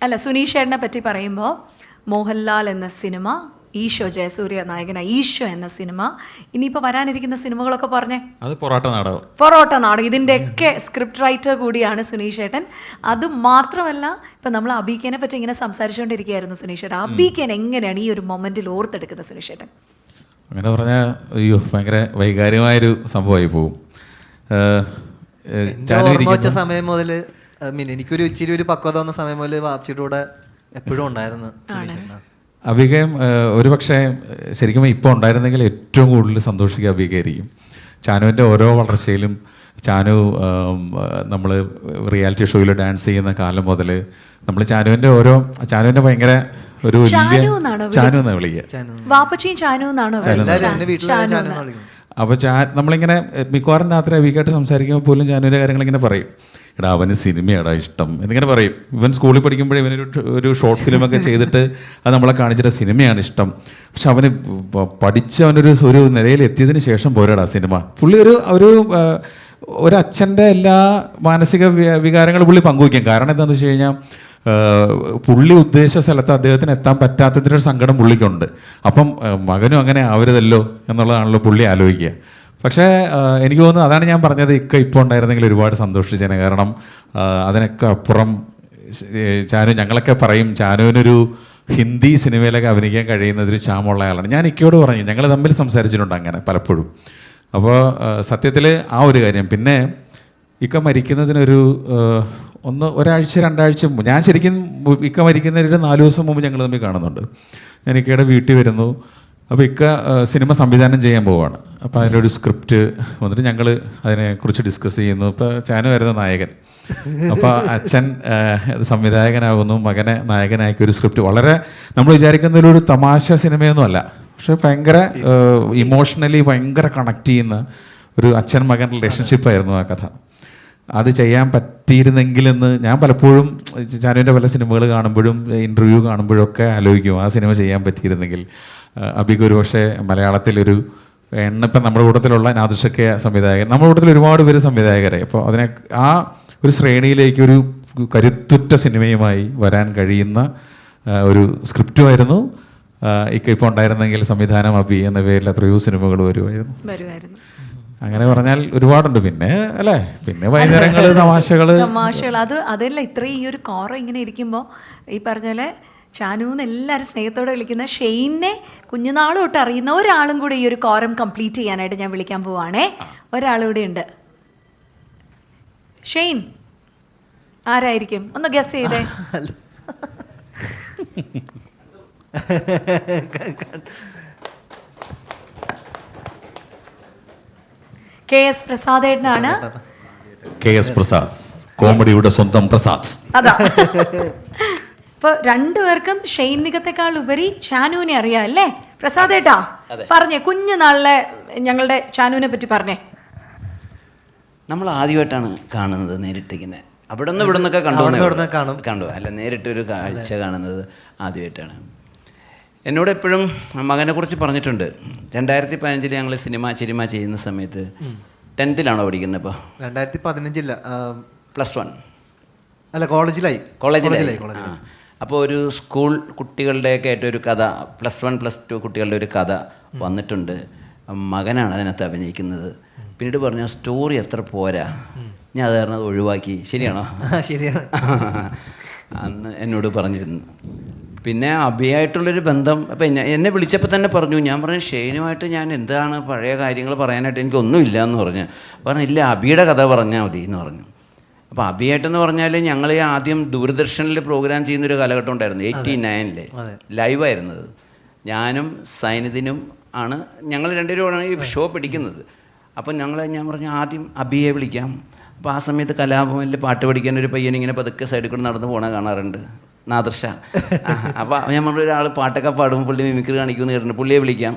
അല്ല, സുനീഷ് ചേട്ടനെ പറ്റി പറയുമ്പോൾ മോഹൻലാൽ എന്ന സിനിമ, ഈശോ ജയസൂര്യ നായകനായ ഈശോ എന്ന സിനിമ, ഇനിയിപ്പോൾ വരാനിരിക്കുന്ന സിനിമകളൊക്കെ പറഞ്ഞേ. അത് പൊറോട്ട നാടകം. പൊറോട്ട നാടകം, ഇതിൻ്റെയൊക്കെ സ്ക്രിപ്റ്റ് റൈറ്റർ കൂടിയാണ് സുനീഷ് ചേട്ടൻ. അത് മാത്രമല്ല, ഇപ്പം നമ്മൾ അബീക്കേനെ പറ്റി ഇങ്ങനെ സംസാരിച്ചുകൊണ്ടിരിക്കുകയായിരുന്നു സുനീഷ് ചേട്ടൻ. അബീക്കേനെ എങ്ങനെയാണ് ഈ ഒരു മൊമെന്റിൽ ഓർത്തെടുക്കുന്നത് സുനീഷ് ചേട്ടൻ? അങ്ങനെ പറഞ്ഞാൽ അയ്യോ ഭയങ്കര വൈകാര്യമായൊരു സംഭവമായി പോകും. സമയം മുതൽ എനിക്കൊരു ഇച്ചിരി ഒരു പക്വത വന്ന സമയം മുതൽ വാപ്ചിയുടെ കൂടെ എപ്പോഴും ഉണ്ടായിരുന്നു. അബികയും ഒരു പക്ഷേ ശരിക്കും ഇപ്പോൾ ഉണ്ടായിരുന്നെങ്കിൽ ഏറ്റവും കൂടുതൽ സന്തോഷിക്കുക അബികയായിരിക്കും. ചാനുവിൻ്റെ ഓരോ വളർച്ചയിലും, ചാനു നമ്മൾ റിയാലിറ്റി ഷോയിൽ ഡാൻസ് ചെയ്യുന്ന കാലം മുതൽ നമ്മൾ ചാനുവിൻ്റെ ഭയങ്കര ഒരു വലിയ ചാനു എന്നാണ് വിളിക്കുക. അപ്പോൾ നമ്മളിങ്ങനെ മിക്കവാറും രാത്രി അബികായിട്ട് സംസാരിക്കുമ്പോൾ പോലും ചാനുവിൻ്റെ കാര്യങ്ങളിങ്ങനെ പറയും. എടാ അവന് സിനിമയാടാ ഇഷ്ടം എന്നിങ്ങനെ പറയും. ഇവൻ സ്കൂളിൽ പഠിക്കുമ്പോഴേ ഇവനൊരു ഷോർട്ട് ഫിലിമൊക്കെ ചെയ്തിട്ട് അത് നമ്മളെ കാണിച്ചിട്ട് സിനിമയാണ് ഇഷ്ടം. പക്ഷെ അവന് പഠിച്ച് അവനൊരു നിലയിൽ എത്തിയതിന് ശേഷം പോരാടാ സിനിമ. പുള്ളി ഒരു അച്ഛൻ്റെ എല്ലാ മാനസിക വികാരങ്ങളും പുള്ളി പങ്കുവയ്ക്കും. കാരണം എന്താണെന്ന് വെച്ച് കഴിഞ്ഞാൽ പുള്ളി ഉദ്ദേശിച്ച സ്ഥലത്ത് അദ്ദേഹത്തിന് എത്താൻ പറ്റാത്തതിൻ്റെ ഒരു സങ്കടം പുള്ളിക്കുണ്ട്. അപ്പം മകനും അങ്ങനെ ആവരുതല്ലോ എന്നുള്ളതാണല്ലോ പുള്ളി ആലോചിക്കുക. പക്ഷേ എനിക്ക് തോന്നുന്നു അതാണ് ഞാൻ പറഞ്ഞത്, ഇപ്പോൾ ഉണ്ടായിരുന്നെങ്കിൽ ഒരുപാട് സന്തോഷിച്ചേനെ. കാരണം അതിനൊക്കെ അപ്പുറം ഞങ്ങളൊക്കെ പറയും ചാനുവിനൊരു ഹിന്ദി സിനിമയിലൊക്കെ അഭിനയിക്കാൻ കഴിയുന്നതൊരു ചാമുള്ള ആളാണ്. ഞാൻ ഇക്കയോട് പറഞ്ഞു, ഞങ്ങൾ തമ്മിൽ സംസാരിച്ചിട്ടുണ്ട് അങ്ങനെ പലപ്പോഴും. അപ്പോൾ സത്യത്തിൽ ആ ഒരു കാര്യം. പിന്നെ ഇക്ക മരിക്കുന്നതിനൊരു ഒരാഴ്ച 2 ആഴ്ച മുമ്പ്, ഞാൻ ശരിക്കും ഇക്ക മരിക്കുന്നതിന് 4 ദിവസം മുമ്പ് ഞങ്ങൾ തമ്മിൽ കാണുന്നുണ്ട്. ഞാൻ ഇക്കയുടെ വീട്ടിൽ വരുന്നു. അപ്പോൾ ഇക്ക സിനിമ സംവിധാനം ചെയ്യാൻ പോവുകയാണ്. അപ്പോൾ അതിൻ്റെ ഒരു സ്ക്രിപ്റ്റ് വന്നിട്ട് ഞങ്ങൾ അതിനെക്കുറിച്ച് ഡിസ്കസ് ചെയ്യുന്നു. ഇപ്പോൾ ചാനു വരുന്ന നായകൻ, അപ്പോൾ അച്ഛൻ സംവിധായകനാകുന്നു, മകനെ നായകനാക്കിയ ഒരു സ്ക്രിപ്റ്റ്. വളരെ നമ്മൾ വിചാരിക്കുന്നതിലൊരു തമാശ സിനിമയൊന്നും അല്ല, പക്ഷെ ഭയങ്കര ഇമോഷണലി ഭയങ്കര കണക്ട് ചെയ്യുന്ന ഒരു അച്ഛൻ മകൻ റിലേഷൻഷിപ്പായിരുന്നു ആ കഥ. അത് ചെയ്യാൻ പറ്റിയിരുന്നെങ്കിലെന്ന് ഞാൻ പലപ്പോഴും ചാനുവിൻ്റെ പല സിനിമകൾ കാണുമ്പോഴും ഇൻ്റർവ്യൂ കാണുമ്പോഴൊക്കെ ആലോചിക്കും, ആ സിനിമ ചെയ്യാൻ പറ്റിയിരുന്നെങ്കിൽ. അബിക്ക് ഒരു പക്ഷേ മലയാളത്തിലൊരു ഇപ്പം നമ്മുടെ കൂട്ടത്തിലുള്ള നാദിർഷക്കെ സംവിധായകൻ, നമ്മുടെ കൂട്ടത്തിൽ ഒരുപാട് പേര് സംവിധായകരെ. അപ്പോൾ അതിനെ ആ ഒരു ശ്രേണിയിലേക്ക് ഒരു കരുത്തുറ്റ സിനിമയുമായി വരാൻ കഴിയുന്ന ഒരു സ്ക്രിപ്റ്റുമായിരുന്നു. ഇപ്പോൾ ഉണ്ടായിരുന്നെങ്കിൽ സംവിധാനം അബി എന്ന പേരിൽ എത്രയോ സിനിമകൾ വരുമായിരുന്നു. അങ്ങനെ പറഞ്ഞാൽ ഒരുപാടുണ്ട്. പിന്നെ അല്ലേ, പിന്നെ വൈകുന്നേരങ്ങൾ തമാശകൾ. അതല്ല ഇത്രയും ഈ ഒരു കോറ ഇങ്ങനെ ഇരിക്കുമ്പോൾ ഈ പറഞ്ഞ പോലെ ചാനുന്ന് എല്ലാവരും സ്നേഹത്തോടെ വിളിക്കുന്ന ഷെയ്നെ കുഞ്ഞുനാൾ തൊട്ട് അറിയുന്ന ഒരാളും കൂടെ ഈ ഒരു കോറം കംപ്ലീറ്റ് ചെയ്യാനായിട്ട് ഞാൻ വിളിക്കാൻ പോവാണേ. ഒരാളുകൂടെ ഉണ്ട്. ഷെയ്ൻ ആരായിരിക്കും? ഒന്ന് ഗസ് ചെയ്തേ. KS പ്രസാദേട്ടനാണ്. KS പ്രസാദ്, കോമഡിയുടെ സ്വന്തം പ്രസാദ്. അതാ. ഇപ്പൊ രണ്ടുപേർക്കും ഷെയ്ൻ നിഗത്തെക്കാൾ ഉപരി ചാനുവിനെ അറിയാം അല്ലേ? പ്രസാദേട്ടാ പറഞ്ഞേ, കുഞ്ഞുനാളിലെ ഞങ്ങളുടെ ചാനുവിനെ പറ്റി പറഞ്ഞേ. നമ്മൾ ആദ്യമായിട്ടാണ് കാണുന്നത് നേരിട്ട് ഇങ്ങനെ. അവിടെ നിന്ന് ഇവിടെ നിന്നൊക്കെ കണ്ടു, അല്ല നേരിട്ടൊരു കാഴ്ച കാണുന്നത് ആദ്യമായിട്ടാണ്. എന്നോട് എപ്പോഴും മകനെക്കുറിച്ച് പറഞ്ഞിട്ടുണ്ട്. 2015 ഞങ്ങൾ സിനിമ ചെയ്യുന്ന സമയത്ത് 10th പഠിക്കുന്നത്. ഇപ്പോൾ 2015 +1 അല്ല കോളേജിലായി. അപ്പോൾ ഒരു സ്കൂൾ കുട്ടികളുടെയൊക്കെ ആയിട്ടൊരു കഥ, +1 +2 കുട്ടികളുടെ ഒരു കഥ വന്നിട്ടുണ്ട്. മകനാണ് അതിനകത്ത് അഭിനയിക്കുന്നത്. പിന്നീട് പറഞ്ഞു സ്റ്റോറി അത്ര പോരാ, ഞാൻ അത് കാരണം ഒഴിവാക്കി. ശരിയാണോ? ശരിയാണ്. അന്ന് എന്നോട് പറഞ്ഞിരുന്നു. പിന്നെ അബിയായിട്ടുള്ളൊരു ബന്ധം അപ്പം എന്നെ വിളിച്ചപ്പോൾ തന്നെ പറഞ്ഞു, ഞാൻ പറഞ്ഞു ഷെയ്നുമായിട്ട് ഞാൻ എന്താണ് പഴയ കാര്യങ്ങൾ പറയാനായിട്ട് എനിക്കൊന്നുമില്ല എന്ന് പറഞ്ഞു. ഇല്ല അബിയുടെ കഥ പറഞ്ഞാൽ മതി എന്ന് പറഞ്ഞു. അപ്പോൾ അബിയായിട്ടെന്ന് പറഞ്ഞാൽ ഞങ്ങൾ ആദ്യം ദൂരദർശനിൽ പ്രോഗ്രാം ചെയ്യുന്നൊരു കാലഘട്ടം ഉണ്ടായിരുന്നു. 89 ലൈവായിരുന്നത്. ഞാനും സൈനിദിനും ആണ്, ഞങ്ങൾ രണ്ടുപേരുമാണ് ഈ ഷോ പിടിക്കുന്നത്. അപ്പം ഞാൻ പറഞ്ഞു ആദ്യം അബിയെ വിളിക്കാം. അപ്പോൾ ആ സമയത്ത് കലാഭവനിൽ പാട്ട് പഠിക്കാൻ ഒരു പയ്യൻ ഇങ്ങനെ പതുക്കെ സൈഡിൽ കൂടെ നടന്ന് പോകണ കാണാറുണ്ട്, നാദർഷ. അപ്പോൾ ഞാൻ പറഞ്ഞു ഒരാൾ പാട്ടൊക്കെ പാടുമ്പോൾ പുള്ളി മിമിക്രി കാണിക്കുമെന്ന് കേട്ടിട്ടുണ്ട്, പുള്ളിയെ വിളിക്കാം.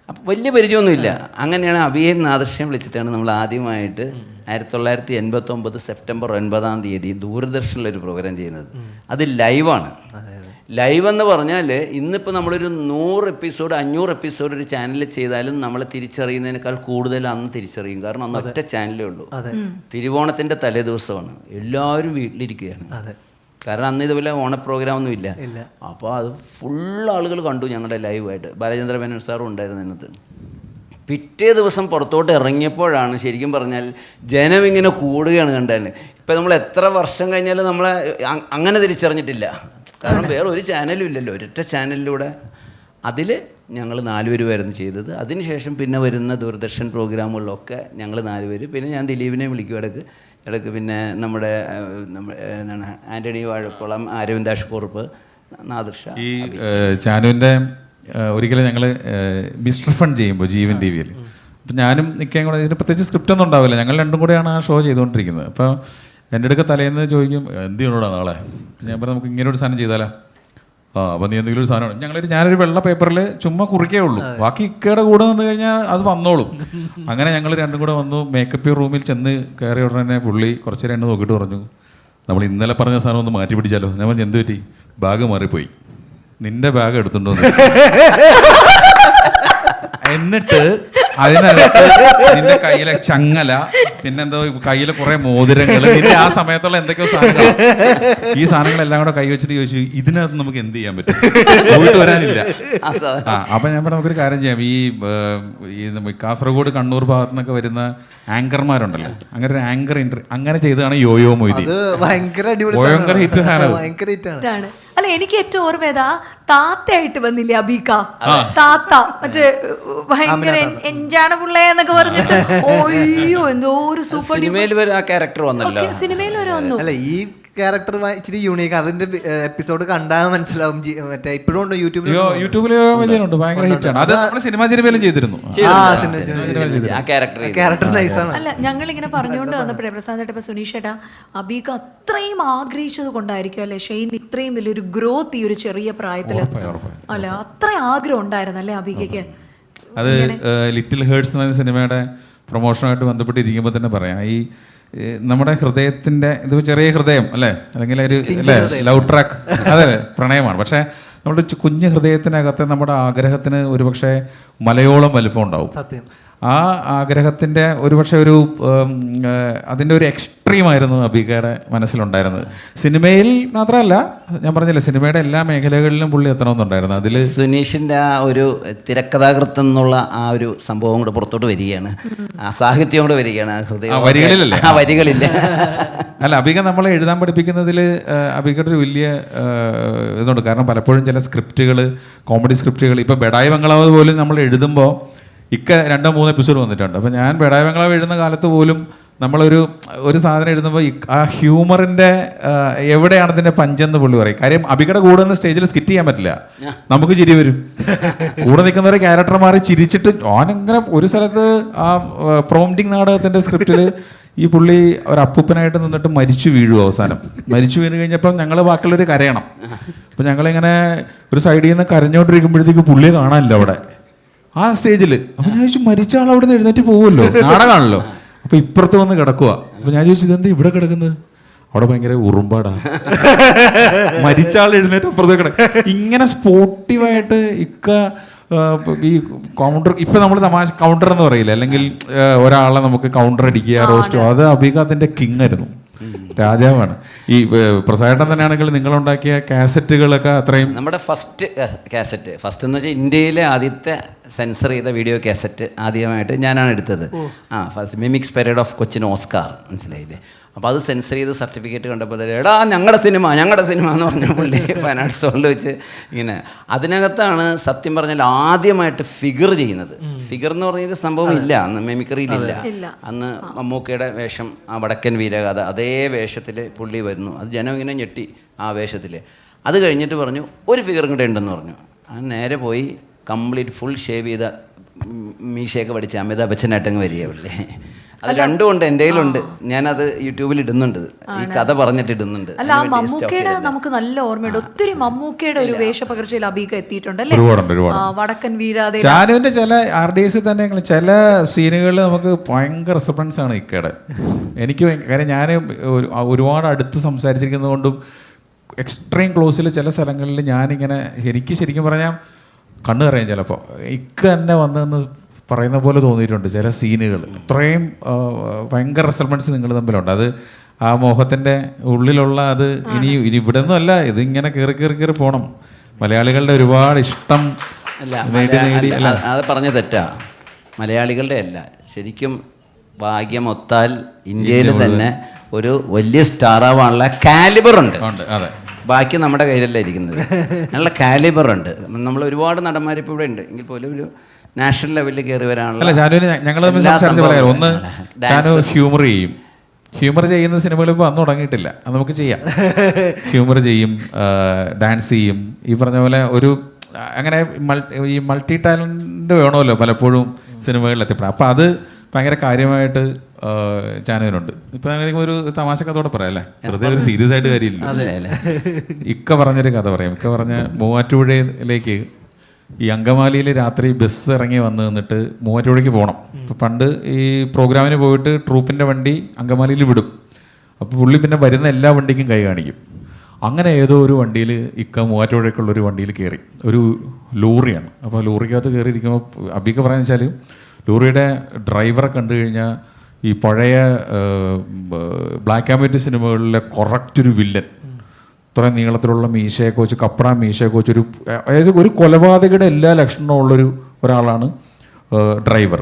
അപ്പോൾ വലിയ പരിചയമൊന്നുമില്ല. അങ്ങനെയാണ് അബിയെയും നാദർഷയും വിളിച്ചിട്ടാണ് നമ്മൾ ആദ്യമായിട്ട് 1989 സെപ്റ്റംബർ 9 ദൂരദർശനിലൊരു പ്രോഗ്രാം ചെയ്യുന്നത്. അത് ലൈവാണ്. ലൈവ് എന്ന് പറഞ്ഞാൽ ഇന്നിപ്പോൾ നമ്മളൊരു 100 എപ്പിസോഡ് 500 എപ്പിസോഡ് ഒരു ചാനലിൽ ചെയ്താലും നമ്മളെ തിരിച്ചറിയുന്നതിനേക്കാൾ കൂടുതൽ അന്ന് തിരിച്ചറിയും. കാരണം അന്ന് ഒറ്റ ചാനലേ ഉള്ളൂ. തിരുവോണത്തിൻ്റെ തലേ ദിവസമാണ്, എല്ലാവരും വീട്ടിലിരിക്കുകയാണ്. കാരണം അന്ന് ഇതുപോലെ ഓണ പ്രോഗ്രാം ഒന്നും ഇല്ല. അപ്പോൾ അത് ഫുൾ ആളുകൾ കണ്ടു ഞങ്ങളുടെ ലൈവായിട്ട്. ബാലചന്ദ്ര മേനോൻ സാറും ഉണ്ടായിരുന്നു അതിനകത്ത്. പിറ്റേ ദിവസം പുറത്തോട്ട് ഇറങ്ങിയപ്പോഴാണ് ശരിക്കും പറഞ്ഞാൽ ജനം ഇങ്ങനെ കൂടുകയാണ് കണ്ടാൽ. ഇപ്പം നമ്മൾ എത്ര വർഷം കഴിഞ്ഞാലും നമ്മളെ അങ്ങനെ തിരിച്ചറിഞ്ഞിട്ടില്ല. കാരണം വേറെ ഒരു ചാനലും ഇല്ലല്ലോ, ഒരൊറ്റ ചാനലിലൂടെ. അതിൽ ഞങ്ങൾ 4 പേരുമായിരുന്നു ചെയ്തത്. അതിനുശേഷം പിന്നെ വരുന്ന ദൂരദർശൻ പ്രോഗ്രാമുകളിലൊക്കെ ഞങ്ങൾ 4 പേര്. പിന്നെ ഞാൻ ദിലീപിനെ വിളിക്കും ഇടയ്ക്ക് പിന്നെ നമ്മുടെ എന്താണ് ആൻ്റണി വാഴക്കുളം, അരവിന്ദാഷ് കുറുപ്പ്, നാദർഷ. ഈ ചാനുവിൻ്റെ ഒരിക്കലും ഞങ്ങൾ മിസ്റ്റർ ഫൺ ചെയ്യുമ്പോൾ ജീവൻ ടി വിയിൽ, അപ്പം ഞാനും നിൽക്കാൻ കൂടെ ഇതിന് പ്രത്യേകിച്ച് സ്ക്രിപ്റ്റ് ഒന്നും ഉണ്ടാവില്ല, ഞങ്ങൾ രണ്ടും കൂടെയാണ് ആ ഷോ ചെയ്തുകൊണ്ടിരിക്കുന്നത്. അപ്പോൾ എൻ്റെ അടുക്ക തലേന്ന് ചോദിക്കും എന്ത് ചെയ്യണോടാ നാളെ. ഞാൻ പറഞ്ഞു നമുക്ക് ഇങ്ങനെ ഒരു സാധനം ചെയ്താലോ. അപ്പോൾ നീ എന്തെങ്കിലും ഒരു സാധനം ഞാനൊരു വെള്ള പേപ്പറിൽ ചുമ്മാ കുറിക്കേ ഉള്ളൂ, ബാക്കി ഇക്കയുടെ കൂടെ നിന്ന് കഴിഞ്ഞാൽ അത് വന്നോളും. അങ്ങനെ ഞങ്ങൾ രണ്ടും കൂടെ വന്നു. മേക്കപ്പ് റൂമിൽ ചെന്ന് കയറി ഉടനെ തന്നെ പുള്ളി കുറച്ച് നേരം എന്നെ നോക്കിയിട്ട് പറഞ്ഞു നമ്മൾ ഇന്നലെ പറഞ്ഞ സാധനം ഒന്ന് മാറ്റി പിടിച്ചാലോ. ഞാൻ പറഞ്ഞു എന്ത് പറ്റി? ബാഗ് മാറിപ്പോയി, നിന്റെ ബാഗ് എടുത്തുണ്ടോ. എന്നിട്ട് അതിനകത്ത് നിന്റെ കയ്യിലെ ചങ്ങല, പിന്നെന്തോ കയ്യിലെ കുറെ മോതിരങ്ങൾ, നിന്റെ ആ സമയത്തുള്ള എന്തൊക്കെയോ സാധനങ്ങൾ, ഈ സാധനങ്ങളെല്ലാം കൂടെ കൈവച്ചിട്ട് ചോദിച്ചു ഇതിനകത്ത് നമുക്ക് എന്ത് ചെയ്യാൻ പറ്റും, പോയിട്ട് വരാനില്ല. അപ്പൊ ഞാൻ പറഞ്ഞു നമുക്കൊരു കാര്യം ചെയ്യാം, ഈ കാസർഗോഡ് കണ്ണൂർ ഭാഗത്തു നിന്നൊക്കെ വരുന്ന ആങ്കർമാരുണ്ടല്ലോ, അങ്ങനെ ഒരു ആങ്കർ അങ്ങനെ ചെയ്തതാണ് യോയോ മൊയ്തീൻ. ഭയങ്കര ഹിറ്റ് ആണ്. അല്ല എനിക്ക് ഏറ്റവും ഓർമ്മ ഏതാ, താത്തയായിട്ട് വന്നില്ലേ അബീക്ക, താത്ത മറ്റേ ഭയങ്കര എഞ്ചാണ് പിള്ളേ എന്നൊക്കെ പറഞ്ഞിട്ട് ഓയ്യോ എന്തോ ഒരു സൂപ്പർ. സിനിമയിൽ വരെ ആ ക്യാരക്ടർ വന്നല്ലോ, സിനിമയിൽ വരെ വന്നു. അല്ല ഈ ക്യാരക്ടർ ഇച്ചിരി യൂണീക്ക്, അതിന്റെ എപ്പിസോഡ് കണ്ടാൽ മനസ്സിലാവും. മറ്റേ ഇപ്പോഴും ഉണ്ട് യൂട്യൂബിൽ ഭയങ്കര ഹിറ്റാണ്. അത് നമ്മൾ സിനിമ ചെരുവിലും ചെയ്തിരുന്നു. ക്യാരക്ടർ നൈസാണ്. അല്ല ഞങ്ങൾ ഇങ്ങനെ പറഞ്ഞുകൊണ്ട് വന്നപ്പോഴേ പ്രസാദ് ചേട്ടാ, സുനീഷ് ചേട്ടാ, അബീക്ക അത്രയും ആഗ്രഹിച്ചത് കൊണ്ടായിരിക്കും അല്ലെ ഷെയ്ൻ ഇത്രയും വലിയൊരു ഗ്രോത്ത് ഈ ഒരു ചെറിയ പ്രായത്തില്? അല്ല അത്രയും ആഗ്രഹം ഉണ്ടായിരുന്നു അല്ലേ അബീക്കയ്ക്ക്? അത് ലിറ്റിൽ ഹേർട്സ് എന്ന സിനിമയുടെ പ്രൊമോഷനുമായിട്ട് ബന്ധപ്പെട്ടിരിക്കുമ്പോൾ തന്നെ പറയാം, ഈ നമ്മുടെ ഹൃദയത്തിന്റെ ഇത് ചെറിയ ഹൃദയം അല്ലേ, അല്ലെങ്കിൽ ഒരു അല്ലേ ലവ് ട്രാക്ക്, അതെ പ്രണയമാണ്. പക്ഷെ നമ്മുടെ കുഞ്ഞു ഹൃദയത്തിനകത്തെ നമ്മുടെ ആഗ്രഹത്തിന് ഒരുപക്ഷെ മലയോളം വലുപ്പം ഉണ്ടാവും. ആ ആഗ്രഹത്തിൻ്റെ ഒരുപക്ഷെ അതിൻ്റെ ഒരു എക്സ്ട്രീമായിരുന്നു അബീക്കയുടെ മനസ്സിലുണ്ടായിരുന്നത്. സിനിമയിൽ മാത്രമല്ല, ഞാൻ പറഞ്ഞില്ല സിനിമയുടെ എല്ലാ മേഖലകളിലും പുള്ളി എത്തണമെന്നുണ്ടായിരുന്നു. അതിൽ സുനീഷിൻ്റെ ആ ഒരു തിരക്കഥാകൃത്ത് എന്നുള്ള ആ ഒരു സംഭവം കൂടെ പുറത്തോട്ട് വരികയാണ്, ആ സാഹിത്യം കൂടെ വരികയാണ്. വരികളിലല്ലേ? ആ വരികളില്ല. അല്ല അബീക്ക നമ്മളെ എഴുതാൻ പഠിപ്പിക്കുന്നതിൽ അബീക്കയുടെ ഒരു വലിയ ഇതുണ്ട്. കാരണം പലപ്പോഴും ചില സ്ക്രിപ്റ്റുകൾ, കോമഡി സ്ക്രിപ്റ്റുകൾ, ഇപ്പോൾ ബെഡായി ബംഗ്ലാവ് പോലും നമ്മൾ എഴുതുമ്പോൾ 2-3 എപ്പിസോഡ് വന്നിട്ടുണ്ട്. അപ്പോൾ ഞാൻ ബെഡായി ബംഗ്ലാവ് എഴുതുന്ന കാലത്ത് പോലും നമ്മളൊരു സാധനം എഴുതുമ്പോൾ ആ ഹ്യൂമറിൻ്റെ എവിടെയാണ് ഇതിൻ്റെ പഞ്ചെന്ന് പുള്ളി പറയും. കാര്യം അബിക്കയുടെ കൂടെ നിന്ന് സ്റ്റേജിൽ സ്കിറ്റ് ചെയ്യാൻ പറ്റില്ല, നമുക്ക് ചിരി വരും. കൂടെ നിൽക്കുന്നവരെ ക്യാരക്ടർ മാറി ചിരിച്ചിട്ട് ഓനിങ്ങനെ ഒരു സ്ഥലത്ത് ആ പ്രോംപ്റ്റിംഗ് നാടകത്തിൻ്റെ സ്ക്രിപ്റ്റിൽ ഈ പുള്ളി ഒരു അപ്പൂപ്പനായിട്ട് നിന്നിട്ട് മരിച്ചു വീഴും. അവസാനം മരിച്ചു വീണ് കഴിഞ്ഞപ്പം ഞങ്ങൾ ബാക്കിയുള്ളവർ കരയണം. അപ്പം ഞങ്ങളിങ്ങനെ ഒരു സൈഡിൽ നിന്ന് കരഞ്ഞോണ്ടിരിക്കുമ്പോഴത്തേക്ക് പുള്ളിയെ കാണാനില്ല അവിടെ ആ സ്റ്റേജിൽ. അപ്പം ഞാൻ ചോദിച്ചു മരിച്ച ആൾ അവിടെ നിന്ന് എഴുന്നേറ്റ് പോകുമല്ലോ, നാടകമാണല്ലോ. അപ്പൊ ഇപ്പുറത്ത് വന്ന് കിടക്കുക. അപ്പൊ ഞാൻ ചോദിച്ചു ഇതെന്താ ഇവിടെ കിടക്കുന്നത്? അവിടെ ഭയങ്കര ഉറുമ്പാടാ, മരിച്ച ആൾ എഴുന്നേറ്റ് അപ്പുറത്ത് കിടക്കുക. ഇങ്ങനെ സ്പോർട്ടീവായിട്ട് ഈ കൗണ്ടർ, ഇപ്പൊ നമ്മൾ തമാശ കൗണ്ടർ എന്ന് പറയില്ല, അല്ലെങ്കിൽ ഒരാളെ നമുക്ക് കൗണ്ടർ അടിക്കുക, റോസ്റ്റോ, അത് അബീക്ക അതിന്റെ കിങ് ആയിരുന്നു, രാജാവാണ്. ഈ പ്രസാദം തന്നെയാണെങ്കിൽ നിങ്ങളുണ്ടാക്കിയ കാസറ്റുകളൊക്കെ അത്രയും. നമ്മുടെ ഫസ്റ്റ് എന്ന് വെച്ചാൽ ഇന്ത്യയിലെ ആദ്യത്തെ സെൻസർ ചെയ്ത വീഡിയോ കാസറ്റ് ആദ്യമായിട്ട് ഞാനാണ് എടുത്തത്. First mimics parade of Cochin Oscar, മനസ്സിലായില്ലേ? അപ്പോൾ അത് സെൻസർ ചെയ്ത് സർട്ടിഫിക്കറ്റ് കണ്ടപ്പോൾ എടാ ഞങ്ങളുടെ സിനിമ എന്ന് പറഞ്ഞ പുള്ളി ഫൈൻ ആർട്സ് ഹോളിൽ വെച്ച് ഇങ്ങനെ. അതിനകത്താണ് സത്യം പറഞ്ഞാൽ ആദ്യമായിട്ട് ഫിഗർ ചെയ്യുന്നത്. ഫിഗർ എന്ന് പറഞ്ഞൊരു സംഭവം ഇല്ല അന്ന്, മെമിക്രിയിലില്ല. അന്ന് മമ്മൂക്കയുടെ വേഷം, ആ വടക്കൻ വീരഗാഥ, അതേ വേഷത്തിൽ പുള്ളി വരുന്നു. അത് ജനം ഇങ്ങനെ ഞെട്ടി ആ വേഷത്തിൽ. അത് കഴിഞ്ഞിട്ട് പറഞ്ഞു ഒരു ഫിഗർ കൂടെ ഉണ്ടെന്ന് പറഞ്ഞു. ആ നേരെ പോയി കംപ്ലീറ്റ് ഫുൾ ഷേവ് ചെയ്ത മീശയൊക്കെ പഠിച്ച് അമിതാഭ് ബച്ചനായിട്ടങ്ങ് വരികയുള്ളേ. അത് രണ്ടും ഉണ്ട്, എൻ്റെ കയ്യിലുണ്ട്. ഞാനത് യൂട്യൂബിൽ ഇടുന്നുണ്ട്, ഈ കഥ പറഞ്ഞിട്ട് ഇടുന്നുണ്ട്. അല്ല, ആ മമ്മൂക്കയുടെ നമുക്ക് നല്ല ഓർമ്മയുണ്ട്. ഒത്തിരി മമ്മൂക്കയുടെ ഒരു വേഷപകർച്ചയിൽ അബീക എത്തിയിട്ടുണ്ടല്ലേ? ഒരുപാടുണ്ട്. വടക്കൻ വീരാതെ ചാനുവിന്റെ ചില RDS തന്നെ ചില സീനുകളിൽ നമുക്ക് ഭയങ്കര റെസ്പോൺസ് ആണ് ഇക്കയുടെ. എനിക്ക് കാര്യം ഞാൻ ഒരുപാട് അടുത്ത് സംസാരിച്ചിരിക്കുന്നത് കൊണ്ടും എക്സ്ട്രീം ക്ലോസിൽ ചില സ്ഥലങ്ങളിൽ ഞാനിങ്ങനെ എനിക്ക് ശരിക്കും പറഞ്ഞാൽ കണ്ണു പറയാം. ചിലപ്പോൾ ഇക്ക തന്നെ വന്നതെന്ന് പറയുന്ന പോലെ തോന്നിയിട്ടുണ്ട് ചില സീനുകൾ. അത്രയും ഭയങ്കര റെസൽമെൻറ്റ്സ് നിങ്ങൾ തമ്മിലുണ്ട്. അത് ആ മോഹത്തിൻ്റെ ഉള്ളിലുള്ള അത് ഇനി ഇവിടെ ഒന്നും അല്ല, ഇതിങ്ങനെ കയറി പോകണം. മലയാളികളുടെ ഒരുപാട് ഇഷ്ടം അത് പറഞ്ഞ തെറ്റാ. മലയാളികളുടെ അല്ല, ശരിക്കും ഭാഗ്യമൊത്താൽ ഇന്ത്യയിൽ തന്നെ ഒരു വലിയ സ്റ്റാറാവാനുള്ള കാലിബർ ഉണ്ട്. അതെ, ബാക്കി നമ്മുടെ കയ്യിലല്ല ഇരിക്കുന്നത്. നല്ല കാലിബർ ഉണ്ട്. നമ്മൾ ഒരുപാട് നടന്മാരിപ്പോൾ ഇവിടെ ഉണ്ട് എങ്കിൽ പോലും ഒരു നാഷണൽ ലെവലിൽ കയറി വരാനുള്ള ഞങ്ങൾ തമ്മിൽ സംസാരിച്ച് പറയാം. ഒന്ന് ചാനു ഹ്യൂമർ ചെയ്യും. ഹ്യൂമർ ചെയ്യുന്ന സിനിമകൾ ഇപ്പോൾ അന്ന് തുടങ്ങിയിട്ടില്ല, അത് നമുക്ക് ചെയ്യാം. ഹ്യൂമർ ചെയ്യും, ഡാൻസ് ചെയ്യും, ഈ പറഞ്ഞ പോലെ ഒരു അങ്ങനെ ഈ മൾട്ടി ടാലൻറ്റ് വേണമല്ലോ പലപ്പോഴും സിനിമകളിൽ എത്തിപ്പെടാം. അപ്പം അത് ഭയങ്കര കാര്യമായിട്ട് ചാനലിനുണ്ട്. ഇപ്പം അങ്ങനെ ഒരു തമാശക്കത്തോടെ പറയാം അല്ലേ, വെറുതെ ഒരു സീരിയസ് ആയിട്ട് കാര്യമില്ല. ഇക്ക പറഞ്ഞൊരു കഥ പറയാം. ഇക്ക പറഞ്ഞ മൂവാറ്റുപുഴയിലേക്ക് ഈ അങ്കമാലിയിൽ രാത്രി ബസ് ഇറങ്ങി വന്ന് നിന്നിട്ട് മൂവാറ്റുപുഴയ്ക്ക് പോകണം. അപ്പോൾ പണ്ട് ഈ പ്രോഗ്രാമിന് പോയിട്ട് ട്രൂപ്പിൻ്റെ വണ്ടി അങ്കമാലിയിൽ വിടും. അപ്പോൾ പുള്ളി പിന്നെ വരുന്ന എല്ലാ വണ്ടിക്കും കൈ കാണിക്കും. അങ്ങനെ ഏതോ ഒരു വണ്ടിയിൽ ഇക്ക മൂവാറ്റുപുഴയ്ക്കുള്ളൊരു വണ്ടിയിൽ കയറി. ഒരു ലോറിയാണ്. അപ്പോൾ ലോറിക്കകത്ത് കയറിയിരിക്കുമ്പോൾ അബിക്ക പറയുന്നത് വെച്ചാൽ ലോറിയുടെ ഡ്രൈവറെ കണ്ടു കഴിഞ്ഞാൽ ഈ പഴയ ബ്ലാക്ക് ആൻഡ് വൈറ്റ് സിനിമകളിലെ കറക്റ്റ് ഒരു വില്ലൻ, ഇത്രയും നീളത്തിലുള്ള മീശയൊക്കെ വെച്ച് കപ്പട മീശയൊക്കെ വെച്ചൊരു, അതായത് ഒരു കൊലപാതകയുടെ എല്ലാ ലക്ഷണവും ഉള്ളൊരു ഒരാളാണ് ഡ്രൈവർ.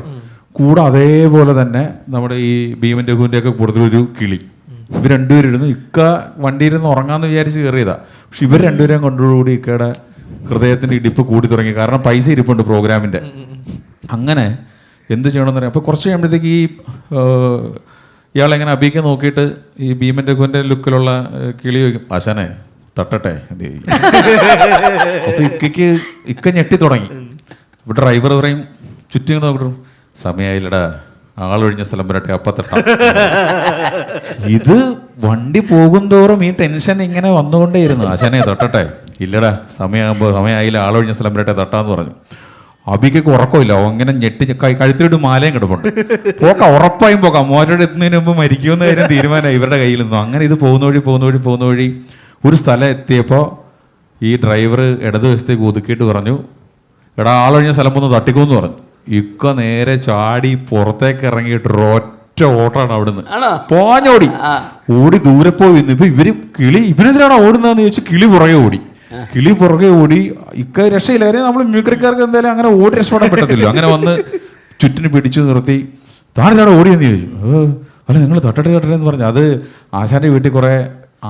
കൂടെ അതേപോലെ തന്നെ നമ്മുടെ ഈ ഭീമൻ രഘുവിൻ്റെയൊക്കെ കൂടുതലൊരു കിളി. ഇവർ രണ്ടുപേരും ഇരുന്ന് ഇക്ക വണ്ടിയിരുന്ന് ഉറങ്ങാമെന്ന് വിചാരിച്ച് കയറിയതാ. പക്ഷെ ഇവർ രണ്ടുപേരെയും കൊണ്ടുകൂടി ഇക്കയുടെ ഹൃദയത്തിൻ്റെ ഇടിപ്പ് കൂടി തുടങ്ങി. കാരണം പൈസ ഇരിപ്പുണ്ട് പ്രോഗ്രാമിൻ്റെ. അങ്ങനെ എന്ത് ചെയ്യണമെന്ന് പറയാം. അപ്പോൾ കുറച്ച് കഴിയുമ്പോഴത്തേക്ക് ഈ ഇയാളെങ്ങനെ അബീക്കെ നോക്കിയിട്ട് ഈ ഭീമൻ രഘുവിൻ്റെ ലുക്കിലുള്ള കിളി ചോദിക്കും, ആശാനെ തട്ടട്ടെ എന്ത് ചെയ്യും. അപ്പോൾ ഇക്ക ഞെട്ടി തുടങ്ങി. ഇവിടെ ഡ്രൈവർ പറയും, ചുറ്റും നോക്കിട്ടും സമയമായില്ലടാ, ആളൊഴിഞ്ഞ സ്ഥലം വരട്ടെ അപ്പം തട്ടാം. ഇത് വണ്ടി പോകും തോറും ഈ ടെൻഷൻ ഇങ്ങനെ വന്നുകൊണ്ടേയിരുന്നു. ആശാനെ തട്ടട്ടെ, ഇല്ലടാ സമയമായില്ല, ആളൊഴിഞ്ഞ സ്ഥലം വരട്ടെ തട്ടാന്ന് പറഞ്ഞു. അബിക്കൊക്കെ ഉറക്കമില്ല, അങ്ങനെ ഞെട്ടി കഴുത്തിലിട്ട് മാലയും കിടപ്പുണ്ട്. പോക്കാം, ഉറപ്പായും പോക്കാം. മൂവാറ്റോടെ എത്തുന്നതിന് മുമ്പ് മരിക്കുമെന്ന കാര്യം തീരുമാനമായി ഇവരുടെ കയ്യിൽ നിന്നു. അങ്ങനെ ഇത് പോകുന്ന വഴി ഒരു സ്ഥലം എത്തിയപ്പോൾ ഈ ഡ്രൈവർ ഇടതുവശത്തേക്ക് ഒതുക്കിയിട്ട് പറഞ്ഞു, എടാ ആളൊഴിഞ്ഞ സ്ഥലം ഒന്ന് തട്ടിക്കുമെന്ന് പറഞ്ഞു. ഇക്ക നേരെ ചാടി പുറത്തേക്ക് ഇറങ്ങിയിട്ട് ഒറ്റ ഓട്ടാണ് അവിടുന്ന്. പോഞ്ഞോടി ഓടി ദൂരെ പോയി നിന്ന്. ഇപ്പൊ ഇവനെതിരാണ് ഓടുന്നതെന്ന് ചോദിച്ചു. കിളി പുറകെ ഓടി. ഇക്ക രക്ഷയില്ല. നമ്മൾ മ്യൂക്രിക്കാർക്ക് എന്തായാലും അങ്ങനെ ഓടി രക്ഷപ്പെടാൻ പറ്റത്തില്ല. അങ്ങനെ വന്ന് ചുറ്റിന് പിടിച്ചു നിർത്തി, താണിതാണ് ഓടിയെന്ന് ചോദിച്ചു. അല്ല നിങ്ങൾ തട്ടട്ടെ എന്ന് പറഞ്ഞു. അത് ആശാന്റെ വീട്ടിൽ കുറെ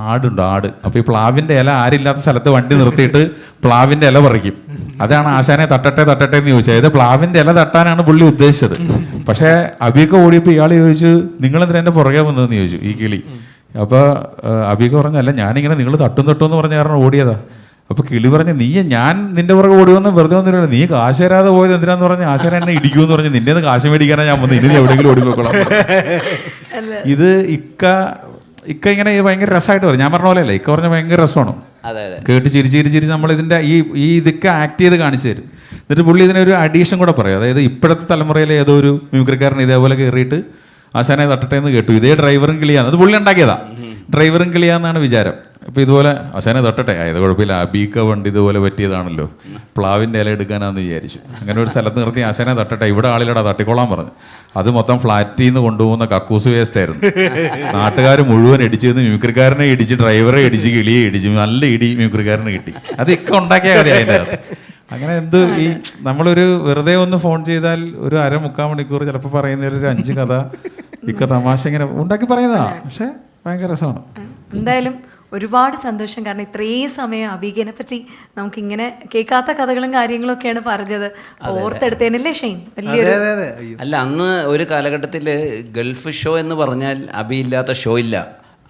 ആടുണ്ട്. അപ്പൊ ഈ പ്ലാവിന്റെ ഇല ആരില്ലാത്ത സ്ഥലത്ത് വണ്ടി നിർത്തിയിട്ട് പ്ലാവിന്റെ ഇല പറിക്കും. അതാണ് ആശാനെ തട്ടട്ടെ എന്ന് ചോദിച്ചത്. അതായത് പ്ലാവിന്റെ ഇല തട്ടാനാണ് പുള്ളി ഉദ്ദേശിച്ചത്. പക്ഷെ അബിയൊക്കെ ഓടിയപ്പോൾ ഇയാൾ ചോദിച്ചു, നിങ്ങളെന്തിനാ എന്റെ പുറകെ വന്നതെന്ന് ചോദിച്ചു ഈ കിളി. അപ്പൊ അബിയൊക്കെ പറഞ്ഞല്ല, ഞാനിങ്ങനെ നിങ്ങൾ തട്ടും എന്ന് പറഞ്ഞ കാരണം ഓടിയതാ. അപ്പൊ കിളി പറഞ്ഞ്, ഞാൻ നിന്റെ പുറകെ ഓടിവന്ന് വെറുതെ വന്നില്ല, നീ കാശ് തരാതെ പോയത് എന്തിനാന്ന് പറഞ്ഞ് ആശാന എന്നെ ഇടിക്കുമെന്ന് പറഞ്ഞ് നിന്റെ കാശ് മേടിക്കാനാ ഞാൻ വന്നത്, ഇനി എവിടെയെങ്കിലും ഓടിപ്പോയിക്കോളാം. ഇത് ഇക്ക ഇങ്ങനെ ഭയങ്കര രസമായിട്ട് പറയും. ഞാൻ പറഞ്ഞ പോലെ അല്ല, ഇക്ക പറഞ്ഞ ഭയങ്കര രസമാണ്. കേട്ട് ചിരിച്ച് നമ്മൾ ഇതിന്റെ ഈ ഇതൊക്കെ ആക്ട് ചെയ്ത് കാണിച്ചു തരും. എന്നിട്ട് പുള്ളി ഇതിനൊരു അഡീഷൻ കൂടെ പറയും. അതായത് ഇപ്പോഴത്തെ തലമുറയിലെ ഏതോ ഒരു മ്യൂക്രിക്കാരൻ ഇതേപോലെ കയറിയിട്ട് ആശാനെ തട്ടട്ടെ എന്ന് കേട്ടു. ഇതേ ഡ്രൈവറും കിളിയാണ്, അത് പുള്ളി ഉണ്ടാക്കിയതാ. ഡ്രൈവറും കിളിയാന്നാണ് വിചാരം. അപ്പോൾ ഇതുപോലെ ആശാനെ തട്ടട്ടെ, അത് കുഴപ്പമില്ല, അബീക്ക വണ്ടി ഇതുപോലെ പറ്റിയതാണല്ലോ, പ്ലാവിൻ്റെ ഇല എടുക്കാനാന്ന് വിചാരിച്ചു. അങ്ങനെ ഒരു സ്ഥലത്ത് നിർത്തി ആശാനെ തട്ടട്ടെ, ഇവിടെ ആളിലടാ തട്ടിക്കോളാൻ പറഞ്ഞു. അത് മൊത്തം ഫ്ലാറ്റിൽ നിന്ന് കൊണ്ടുപോകുന്ന കക്കൂസ് വേസ്റ്റ് ആയിരുന്നു. നാട്ടുകാർ മുഴുവൻ ഇടിച്ചു, മ്യൂക്രിക്കാരനെ ഇടിച്ച്, ഡ്രൈവറെ ഇടിച്ച്, കിളിയെ ഇടിച്ച്, നല്ല ഇടി മ്യൂക്രിക്കാരന് കിട്ടി. അത് ഇക്ക ഉണ്ടാക്കിയ കഥ അതിൻ്റെ. അങ്ങനെ ഈ നമ്മളൊരു വെറുതെ ഒന്ന് ഫോൺ ചെയ്താൽ ഒരു 1/2-3 മണിക്കൂർ ചിലപ്പോൾ പറയുന്നതിൽ ഒരു 5 കഥ ഇക്ക തമാശ ഇങ്ങനെ ഉണ്ടാക്കി പറയുന്നതാ. പക്ഷെ ഭയങ്കര രസമാണ്. എന്തായാലും ഒരുപാട് സന്തോഷം. കാരണം ഇത്രയും സമയം അബീകനെ പറ്റി നമുക്കിങ്ങനെ കേൾക്കാത്ത കഥകളും കാര്യങ്ങളും ഒക്കെയാണ് പറഞ്ഞത്. ഓർത്തെടുത്തേനല്ലേ ഷെയ്ൻ? വലിയൊരു അല്ല, അന്ന് ഒരു കാലഘട്ടത്തിൽ ഗൾഫ് ഷോ എന്ന് പറഞ്ഞാൽ അബി ഇല്ലാത്ത ഷോ ഇല്ല.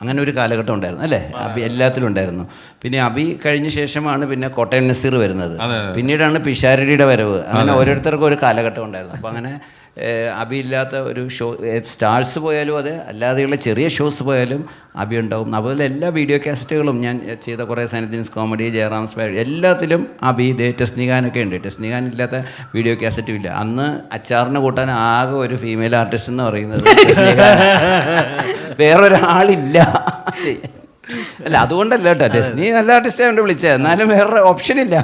അങ്ങനെ ഒരു കാലഘട്ടം ഉണ്ടായിരുന്നു അല്ലേ? അബി എല്ലാത്തിലും ഉണ്ടായിരുന്നു. പിന്നെ അബി കഴിഞ്ഞ ശേഷമാണ് പിന്നെ കോട്ടയം നസീർ വരുന്നത്, പിന്നീടാണ് പിഷാരടിയുടെ വരവ്. അങ്ങനെ ഓരോരുത്തർക്കും ഒരു കാലഘട്ടം ഉണ്ടായിരുന്നു. അപ്പോൾ അങ്ങനെ അബി ഇല്ലാത്ത ഒരു ഷോ, സ്റ്റാർസ് പോയാലും അതെ, അല്ലാതെയുള്ള ചെറിയ ഷോസ് പോയാലും അബി ഉണ്ടാവും. അതുപോലെ എല്ലാ വീഡിയോ കാസറ്റുകളും ഞാൻ ചെയ്ത കുറേ സാനിധ്യൻസ് കോമഡി, ജയറാം സ്പൈ, എല്ലാത്തിലും അബി, ഇതേ ടെസ്നിഖാനൊക്കെ ഉണ്ട്. ടെസ്നിഖാൻ ഇല്ലാത്ത വീഡിയോ കാസറ്റും ഇല്ല. അന്ന് അച്ചാറിന് കൂട്ടാൻ ആകെ ഒരു ഫീമെയിൽ ആർട്ടിസ്റ്റ് എന്ന് പറയുന്നത് വേറൊരാളില്ല. അല്ല അതുകൊണ്ടല്ല കേട്ടോ, ടെസ്നി നല്ല ആർട്ടിസ്റ്റാണ് കൊണ്ട് വിളിച്ചത്, എന്നാലും വേറെ ഓപ്ഷൻ ഇല്ല.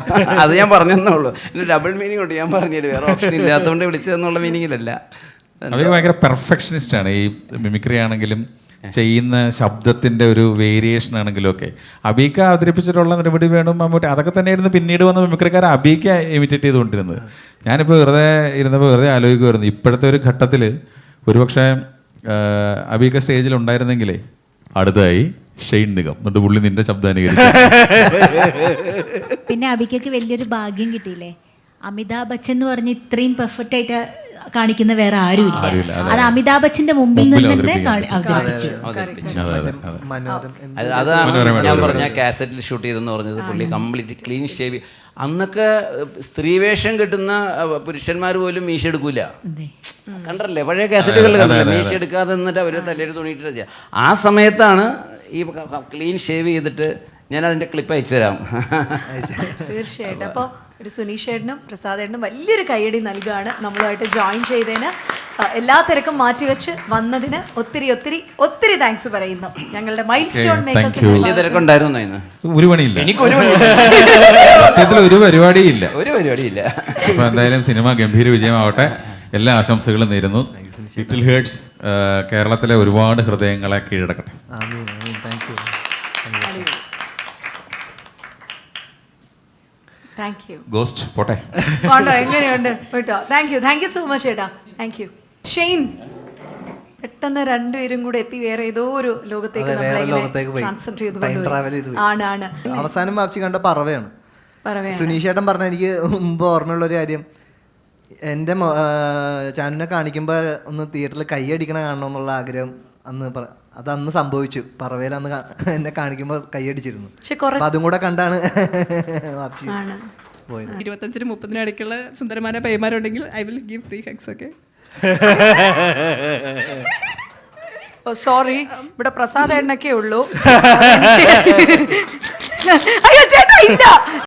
അത് ഞാൻ പറഞ്ഞെന്നുള്ളൂ. പിന്നെ ഡബിൾ മീനിങ് ഉണ്ട്, ഞാൻ പറഞ്ഞത് വേറെ ഓപ്ഷൻ ഇല്ലാത്തതുകൊണ്ട് വിളിച്ചതെന്നുള്ള മീനിങ്ങിലല്ല. അവർ ഭയങ്കര പെർഫെക്ഷനിസ്റ്റ് ആണ്. ഈ മിമിക്രി ആണെങ്കിലും ചെയ്യുന്ന ശബ്ദത്തിൻ്റെ ഒരു വേരിയേഷൻ ആണെങ്കിലും ഒക്കെ. അബീക്ക അവതരിപ്പിച്ചിട്ടുള്ള നിർമ്മിതി വേണം, മമ്മൂട്ടി, അതൊക്കെ തന്നെയായിരുന്നു പിന്നീട് വന്ന മിമിക്രിക്കാർ അബീക്ക ഇമിറ്റേറ്റ് ചെയ്തുകൊണ്ടിരുന്നത്. ഞാനിപ്പോൾ വെറുതെ ഇരുന്നപ്പോൾ വെറുതെ ആലോചിക്കുമായിരുന്നു, ഇപ്പോഴത്തെ ഒരു ഘട്ടത്തിൽ ഒരുപക്ഷെ അബീക്ക സ്റ്റേജിൽ ഉണ്ടായിരുന്നെങ്കിലേ അടുത്തായി ഷെയ്ൻ നിഗം, എന്നിട്ട് പുള്ളി നിന്റെ ശബ്ദം അനുകരിച്ചു. പിന്നെ അബിക്കയ്ക്ക് വലിയൊരു ഭാഗ്യം കിട്ടിയില്ലേ, അമിതാഭ് ബച്ചൻ എന്ന് പറഞ്ഞ് ഇത്രയും പെർഫെക്റ്റ് ആയിട്ട് കാണിക്കുന്ന വേറെ ആരുമില്ല. അത് അമിതാഭ് ബച്ചന്റെ മുമ്പിൽ നിന്ന് തന്നെ അവതരിപ്പിച്ചു. അതാണ് ഞാൻ പറഞ്ഞ കാസറ്റിൽ ഷൂട്ട് ചെയ്തെന്ന് പറഞ്ഞത്. പുള്ളി കംപ്ലീറ്റ് ക്ലീൻ ഷേവ്. അന്നൊക്കെ സ്ത്രീവേഷം കിട്ടുന്ന പുരുഷന്മാർ പോലും മീശ എടുക്കൂല, കണ്ടല്ലേ പഴയ കാസറ്റുകളിൽ കണ്ടില്ലേ, മീശ എടുക്കാതെ നിന്നിട്ട് അവർ തലയിൽ തുണിയിട്ടിട്ട്. ആ സമയത്താണ് ഈ ക്ലീൻ ഷേവ് ചെയ്തിട്ട് ഞാൻ അതിന്റെ ക്ലിപ്പ് അയച്ചു തരാം. തീർച്ചയായിട്ടും. അപ്പോൾ ഒരു സുനീഷ് ചേട്ടനും പ്രസാദ് ചേട്ടനും വലിയൊരു കൈയടി നൽകുകയാണ് നമ്മളുമായിട്ട് ജോയിൻ ചെയ്തതിന്. എല്ലാ തിരക്കും മാറ്റിവെച്ച് വന്നതിന് ഒത്തിരി ഒത്തിരി ഒത്തിരി താങ്ക്സ് പറയുന്നു. ഞങ്ങളുടെ മൈൽ സ്റ്റോൺ മേക്കേഴ്സ്. വലിയ തിരക്കുണ്ടായിരുന്നു ഇന്ന്. ഒരു പണിയില്ല, എനിക്ക് ഒരു പണി സത്യത്തിൽ ഒരു പരിപാടിയില്ല. അപ്പോൾ എന്തായാലും സിനിമ ഗംഭീര വിജയമാവട്ടെ. എല്ലാ ആശംസകളും നേരുന്നു. ലിറ്റിൽ ഹേർട്സ് കേരളത്തിലെ ഒരുപാട് ഹൃദയങ്ങളെ കീഴടക്കട്ടെ. Thank you. ഗോസ്റ്റ് പോട്ടെ. എങ്ങനെയുണ്ട് കേട്ടോ? താങ്ക് യു സോ മച്ച് ചേട്ടാ. Thank you. ഷെയ്ൻ, പെട്ടെന്ന് രണ്ടുപേരും കൂടെ എത്തി വേറെ ഏതോ ഒരു ലോകത്തേക്ക് ആണ്. അവസാനം വാപ്സി കണ്ട പറവയാണ്. സുനീഷ് ചേട്ടൻ പറഞ്ഞ എനിക്ക് മുമ്പ് ഓർമ്മയുള്ള ഒരു കാര്യം, എൻ്റെ ചാനലിനെ കാണിക്കുമ്പോൾ ഒന്ന് തിയേറ്ററിൽ കൈയടിക്കണ കാണണമെന്നുള്ള ആഗ്രഹം അതന്ന് സംഭവിച്ചു. പറവയിൽ അന്ന് എന്നെ കാണിക്കുമ്പോൾ കൈയടിച്ചിരുന്നു. അതും കൂടെ കണ്ടാണ് പോയത്. 25-30 ഇടയ്ക്കുള്ള സുന്ദരമായ പയ്യന്മാരുണ്ടെങ്കിൽ I will give free hugs. Okay, sorry, ഇവിടെ പ്രസാദ് എണ്ണൊക്കെ ഉള്ളൂ. അയ്യോ ചേട്ടാ ഇല്ല.